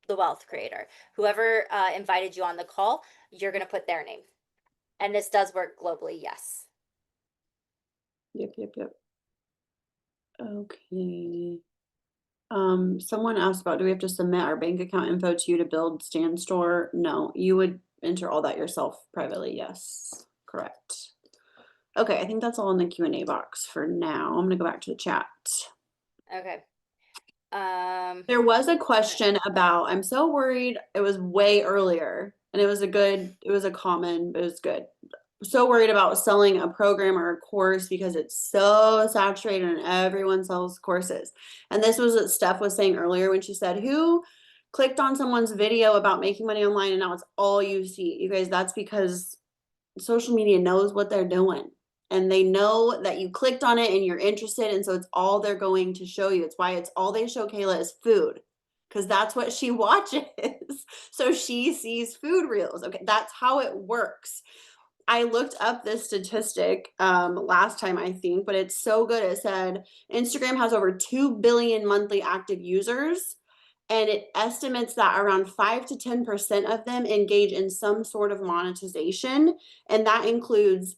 the wealth creator, whoever invited you on the call, you're going to put their name. And this does work globally, yes. Yep. Okay. Someone asked about, do we have to submit our bank account info to you to build Stand Store? No, you would enter all that yourself privately. Yes, correct. Okay, I think that's all in the Q&A box for now. I'm gonna go back to the chat. Okay. There was a question about, I'm so worried, it was way earlier, and it was a common, but it was good. So worried about selling a program or a course because it's so saturated and everyone sells courses. And this was what Steph was saying earlier when she said, who clicked on someone's video about making money online and now it's all you see? You guys, that's because social media knows what they're doing. And they know that you clicked on it and you're interested. And so it's all they're going to show you. It's why it's all they show Kayla is food, because that's what she watches. So she sees food reels. Okay, that's how it works. I looked up this statistic last time, I think, but it's so good. It said Instagram has over 2 billion monthly active users, and it estimates that around 5 to 10% of them engage in some sort of monetization, and that includes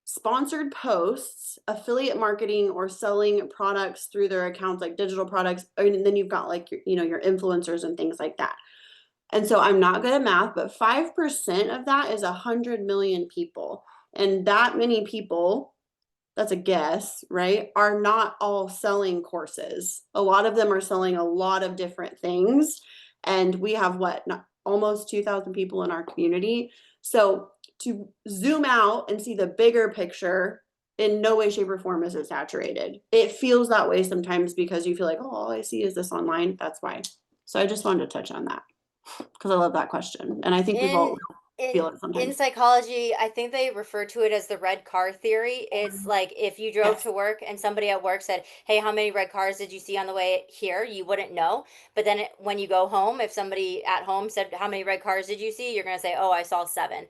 sponsored posts, affiliate marketing, or selling products through their accounts, like digital products. And then you've got like your influencers and things like that. And so I'm not good at math, but 5% of that is 100 million people. And that many people, that's a guess, right, are not all selling courses. A lot of them are selling a lot of different things. And we have almost 2,000 people in our community. So to zoom out and see the bigger picture, in no way, shape, or form is it saturated. It feels that way sometimes because you feel like, oh, all I see is this online. That's why. So I just wanted to touch on that because I love that question. And I think we've all feel it sometimes. In psychology, I think they refer to it as the red car theory. It's like if you drove to work and somebody at work said, hey, how many red cars did you see on the way here? You wouldn't know. But then when you go home, if somebody at home said, how many red cars did you see? You're going to say, oh, I saw 7.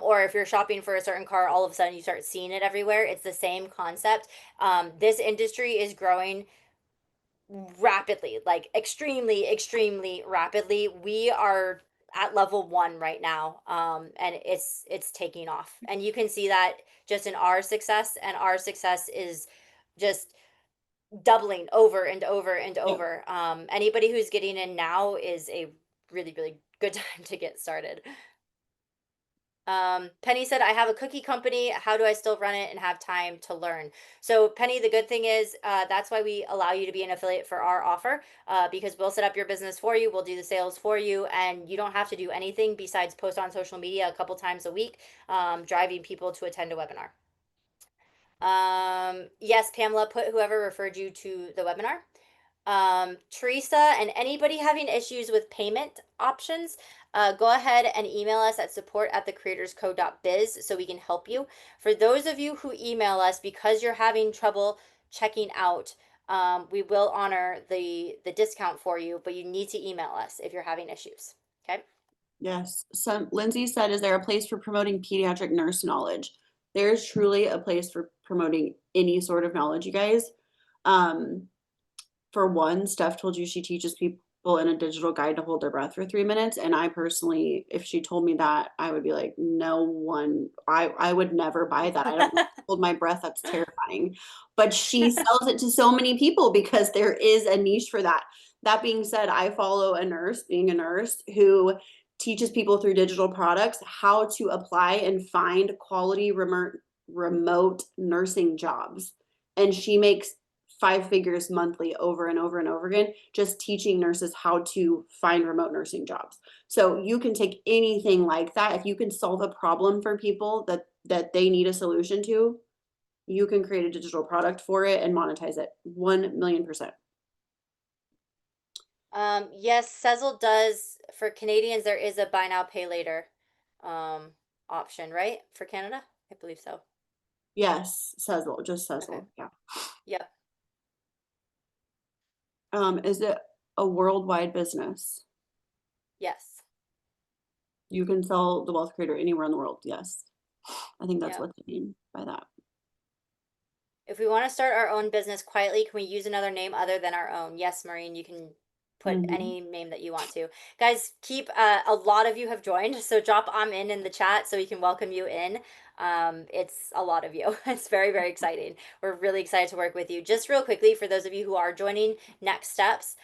Or if you're shopping for a certain car, all of a sudden you start seeing it everywhere. It's the same concept. This industry is growing rapidly, like extremely rapidly. We are at level 1 right now, and it's taking off, and you can see that just in our success, and our success is just doubling over and over and over. Anybody who's getting in now is a really good time to get started. Penny said, I have a cookie company. How do I still run it and have time to learn? So Penny, the good thing is that's why we allow you to be an affiliate for our offer, because we'll set up your business for you. We'll do the sales for you, and you don't have to do anything besides post on social media a couple times a week, driving people to attend a webinar. Yes, Pamela, put whoever referred you to the webinar. Teresa, and anybody having issues with payment options, go ahead and email us at support@thecreatorscode.biz so we can help you. For those of you who email us, because you're having trouble checking out, we will honor the discount for you, but you need to email us if you're having issues. Okay. Yes. So Lindsay said, is there a place for promoting pediatric nurse knowledge? There's truly a place for promoting any sort of knowledge, you guys. For one, Steph told you she teaches people people in a digital guide to hold their breath for 3 minutes. And I personally, if she told me that, I would be like, no one, I would never buy that. I don't want to hold my breath. That's terrifying. But she sells it to so many people because there is a niche for that. That being said, I follow a nurse, being a nurse, who teaches people through digital products how to apply and find quality remote nursing jobs. And she makes 5 figures monthly over and over and over again, just teaching nurses how to find remote nursing jobs. So you can take anything like that. If you can solve a problem for people that they need a solution to, you can create a digital product for it and monetize it 1,000,000%. Yes, Sezzle does for Canadians. There is a buy now, pay later option, right? For Canada, I believe so. Yes, Sezzle, just Sezzle. Okay. Yeah. Yep. Is it a worldwide business? Yes. You can sell the Wealth Creator anywhere in the world. Yes. I think that's Yep. what they mean by that. If we want to start our own business quietly, can we use another name other than our own? Yes, Maureen, you can put any name that you want to. Guys, keep a lot of you have joined, so drop I'm in the chat so we can welcome you in. It's a lot of you. It's very, very exciting. We're really excited to work with you. Just real quickly, for those of you who are joining next steps,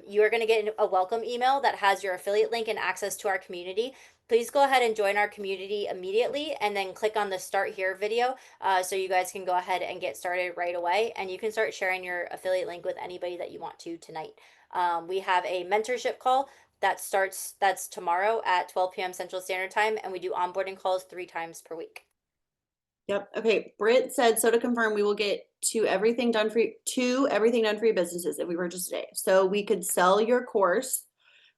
you are going to get a welcome email that has your affiliate link and access to our community. Please go ahead and join our community immediately and then click on the start here video so you guys can go ahead and get started right away, and you can start sharing your affiliate link with anybody that you want to tonight. We have a mentorship call that's tomorrow at 12 p.m. Central Standard Time, and we do onboarding calls 3 times per week. Yep. Okay. Britt said, so to confirm, we will get to everything done for your businesses if we purchase today. So we could sell your course.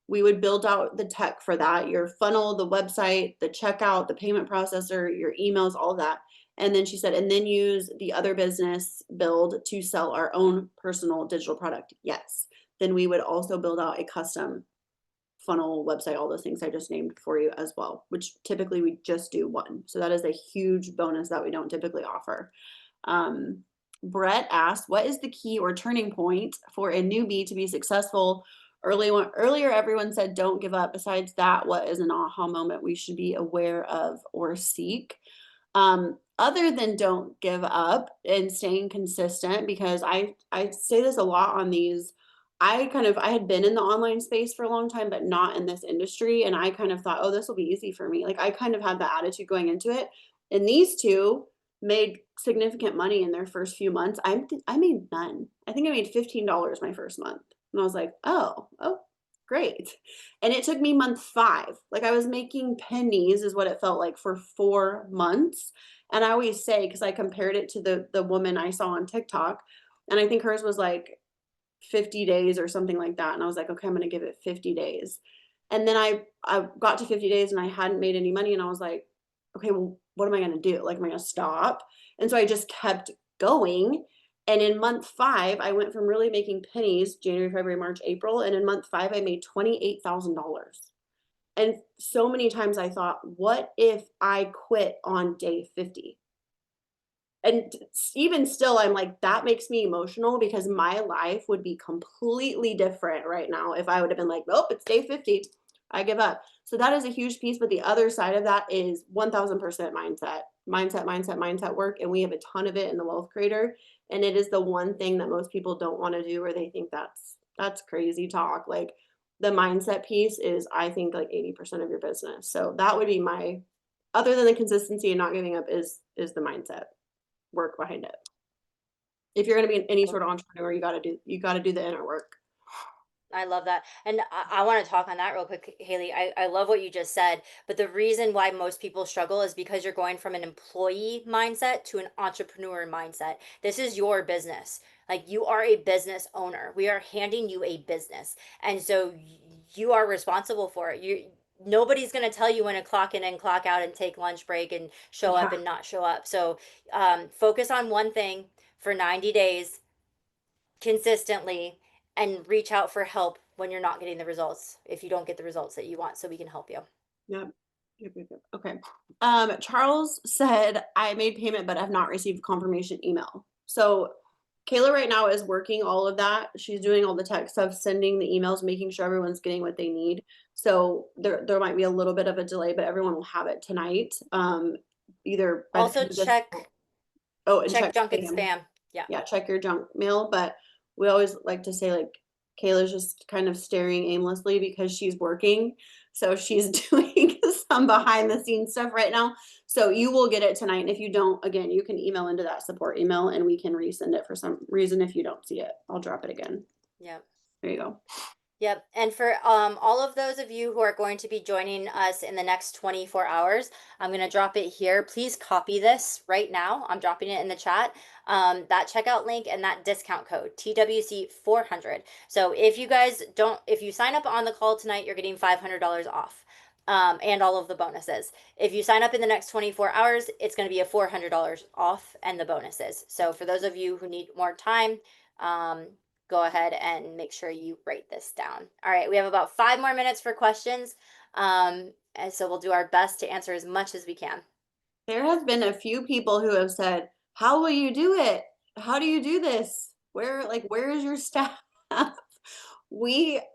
We would build out the tech for that, your funnel, the website, the checkout, the payment processor, your emails, all that. And then she said, and then use the other business build to sell our own personal digital product. Yes. Then we would also build out a custom funnel website, all those things I just named for you as well, which typically we just do one. So that is a huge bonus that we don't typically offer. Brett asked, what is the key or turning point for a newbie to be successful? Earlier, everyone said, don't give up. Besides that, what is an aha moment we should be aware of or seek? Other than don't give up and staying consistent, because I say this a lot on these. I had been in the online space for a long time, but not in this industry. And I kind of thought, oh, this will be easy for me. Like I kind of had that attitude going into it. And these two made significant money in their first few months. I made none. I think I made $15 my first month. And I was like, oh, great. And it took me month 5. Like I was making pennies is what it felt like for 4 months. And I always say, because I compared it to the woman I saw on TikTok, and I think hers was like 50 days or something like that. And I was like, okay, I'm going to give it 50 days. And then I got to 50 days and I hadn't made any money. And I was like, okay, well, what am I going to do? Like, am I going to stop? And so I just kept going. And in month 5, I went from really making pennies, January, February, March, April. And in month 5, I made $28,000. And so many times I thought, what if I quit on day 50? And even still, I'm like, that makes me emotional because my life would be completely different right now if I would have been like, nope, it's day 50. I give up. So that is a huge piece. But the other side of that is 1000% mindset work. And we have a ton of it in the Wealth Creator. And it is the one thing that most people don't want to do, or they think that's crazy talk. Like the mindset piece is, I think, like 80% of your business. So that would be other than the consistency and not giving up is the mindset work behind it. If you're going to be any sort of entrepreneur, you got to do the inner work. I love that. And I want to talk on that real quick, Haley. I love what you just said. But the reason why most people struggle is because you're going from an employee mindset to an entrepreneur mindset. This is your business. Like you are a business owner. We are handing you a business. And so you are responsible for it. Nobody's going to tell you when to clock in and clock out and take lunch break and show up and not show up. So focus on one thing for 90 days consistently and reach out for help when you're not getting the results, if you don't get the results that you want, so we can help you. Yep. Okay. Charles said, I made payment, but have not received confirmation email. So Kayla right now is working all of that. She's doing all the tech stuff, sending the emails, making sure everyone's getting what they need. So there might be a little bit of a delay, but everyone will have it tonight. Either by the Also time of this. check Oh, and check check junk and spam. spam. Yeah. Yeah, check your junk mail. But we always like to say, like, Kayla's just kind of staring aimlessly because she's working. So she's doing some behind the scenes stuff right now. So you will get it tonight. And if you don't, again, you can email into that support email and we can resend it for some reason. If you don't see it, I'll drop it again. Yeah. There you go. Yep. And for all of those of you who are going to be joining us in the next 24 hours, I'm going to drop it here. Please copy this right now. I'm dropping it in the chat. That checkout link and that discount code TWC400. So if you guys if you sign up on the call tonight, you're getting $500 off. And all of the bonuses. If you sign up in the next 24 hours, it's going to be a $400 off and the bonuses. So for those of you who need more time, go ahead and make sure you write this down. All right, we have about 5 more minutes for questions. And so we'll do our best to answer as much as we can. There has been a few people who have said, how will you do it? How do you do this? Where is your staff? I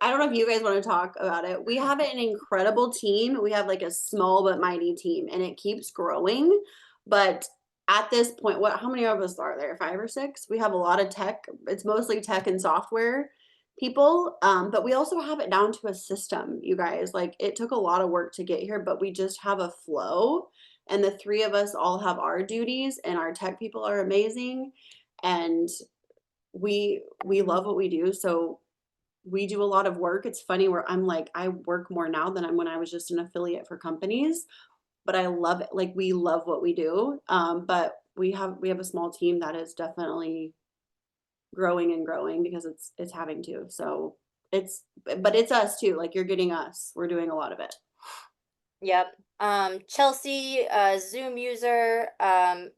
don't know if you guys want to talk about it. We have an incredible team. We have like a small but mighty team and it keeps growing. But at this point, how many of us are there? 5 or 6? We have a lot of tech. It's mostly tech and software people. But we also have it down to a system, you guys. Like, it took a lot of work to get here, but we just have a flow. And the 3 of us all have our duties, and our tech people are amazing. And we love what we do. So we do a lot of work. It's funny where I'm like, I work more now than when I was just an affiliate for companies, but I love it. Like, we love what we do. But we have a small team that is definitely growing and growing because it's having to. So but it's us too. Like, you're getting us. We're doing a lot of it. Yep. Chelsea, Zoom user,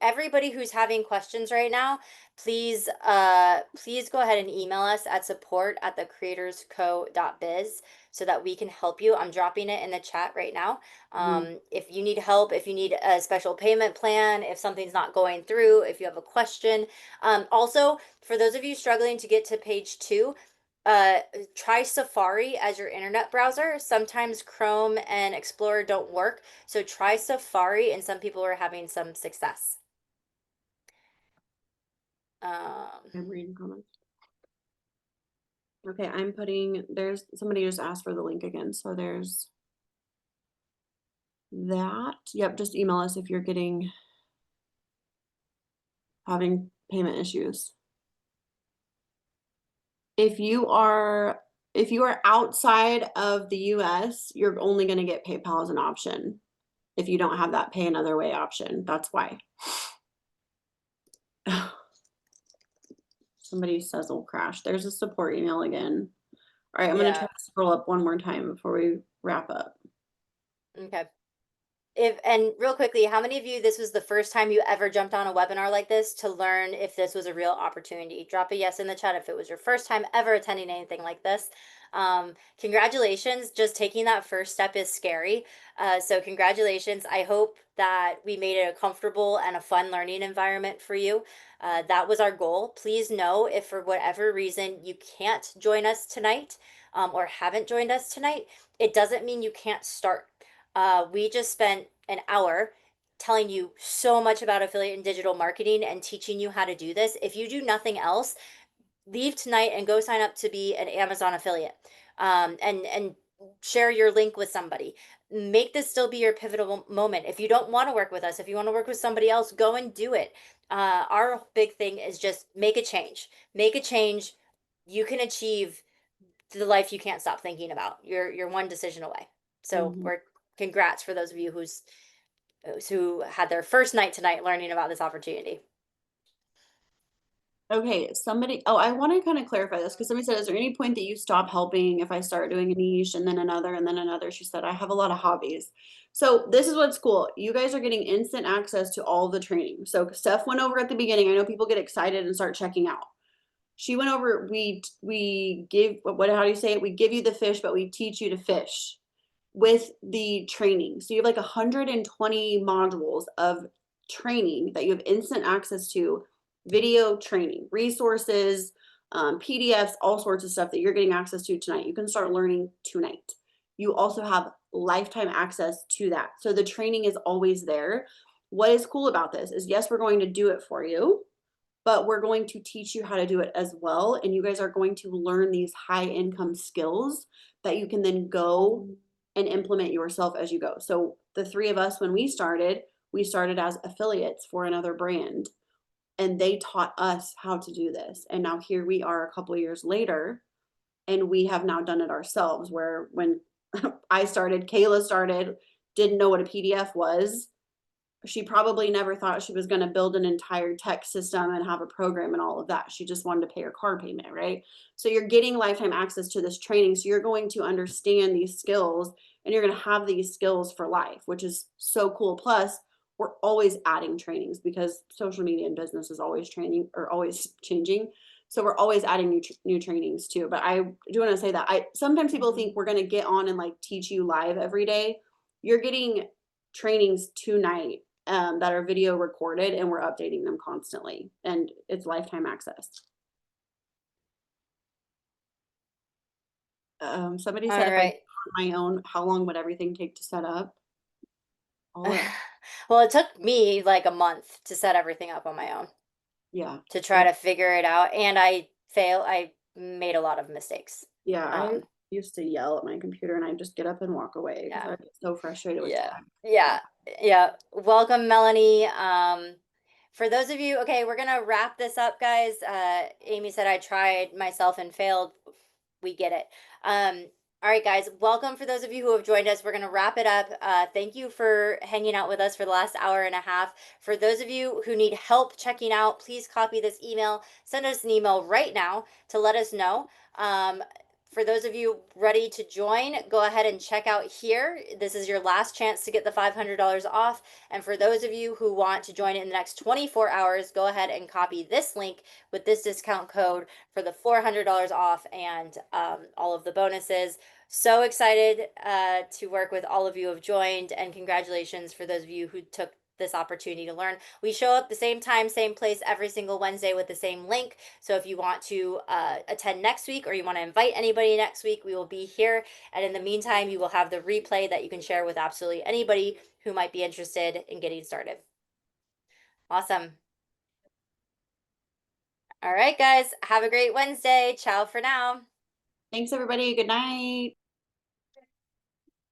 everybody who's having questions right now, please go ahead and email us at support@thecreatorsco.biz so that we can help you. I'm dropping it in the chat right now. If you need help, if you need a special payment plan, if something's not going through, if you have a question. Also, for those of you struggling to get to page 2, try Safari as your internet browser. Sometimes Chrome and Explorer don't work, so try Safari, and some people are having some success. I'm reading comments. Okay, there's somebody just asked for the link again, so there's that. Yep, just email us if you're having payment issues. If you are outside of the US, you're only going to get PayPal as an option. If you don't have that pay another way option, that's why. Somebody says it'll crash. There's a support email again. All right, I'm going to try to scroll up one more time before we wrap up. Okay. And real quickly, how many of you, this was the first time you ever jumped on a webinar like this to learn if this was a real opportunity? Drop a yes in the chat if it was your first time ever attending anything like this. Congratulations. Just taking that first step is scary. So congratulations. I hope that we made it a comfortable and a fun learning environment for you. That was our goal. Please know if for whatever reason you can't join us tonight, or haven't joined us tonight, it doesn't mean you can't start. We just spent an hour telling you so much about affiliate and digital marketing and teaching you how to do this. If you do nothing else, leave tonight and go sign up to be an Amazon affiliate, and share your link with somebody. Make this still be your pivotal moment. If you don't want to work with us, if you want to work with somebody else, go and do it. Our big thing is just make a change. Make a change. You can achieve the life you can't stop thinking about. You're one decision away. So congrats for those of you who had their first night tonight learning about this opportunity. Okay, I want to kind of clarify this because somebody said, is there any point that you stop helping if I start doing a niche and then another and then another? She said, I have a lot of hobbies. So this is what's cool. You guys are getting instant access to all the training. So Steph went over at the beginning. I know people get excited and start checking out. She went over, we give, how do you say it? We give you the fish, but we teach you to fish with the training. So you have like 120 modules of training that you have instant access to video training, resources, PDFs, all sorts of stuff that you're getting access to tonight. You can start learning tonight. You also have lifetime access to that. So the training is always there. What is cool about this is, yes, we're going to do it for you, but we're going to teach you how to do it as well. And you guys are going to learn these high income skills that you can then go and implement yourself as you go. So the three of us, when we started as affiliates for another brand, and they taught us how to do this. And now here we are a couple of years later, and we have now done it ourselves, where when I started, Kayla started, didn't know what a PDF was. She probably never thought she was going to build an entire tech system and have a program and all of that. She just wanted to pay her car payment, right? So you're getting lifetime access to this training. So you're going to understand these skills, and you're going to have these skills for life, which is so cool. Plus, we're always adding trainings because social media and business is always training or always changing. So we're always adding new trainings too. But I do want to say that sometimes people think we're going to get on and like teach you live every day. You're getting trainings tonight that are video recorded, and we're updating them constantly, and it's lifetime access. Somebody said, if I on my own, how long would everything take to set up? Well, it took me like a month to set everything up on my own. Yeah. To try to figure it out, and I made a lot of mistakes. Yeah, I used to yell at my computer, and I'd just get up and walk away because I was so frustrated with time. Yeah. Welcome, Melanie. For those of you, okay, we're gonna wrap this up, guys. Amy said I tried myself and failed. We get it. All right, guys, welcome for those of you who have joined us. We're going to wrap it up. Thank you for hanging out with us for the last hour and a half. For those of you who need help checking out, please copy this email. Send us an email right now to let us know. For those of you ready to join, go ahead and check out here. This is your last chance to get the $500 off. And for those of you who want to join it in the next 24 hours, go ahead and copy this link with this discount code for the $400 off and all of the bonuses. So excited to work with all of you who have joined, and congratulations for those of you who took this opportunity to learn. We show up the same time, same place every single Wednesday with the same link. So if you want to attend next week, or you want to invite anybody next week, we will be here. And in the meantime, you will have the replay that you can share with absolutely anybody who might be interested in getting started. Awesome. All right, guys, have a great Wednesday. Ciao for now. Thanks, everybody. Good night.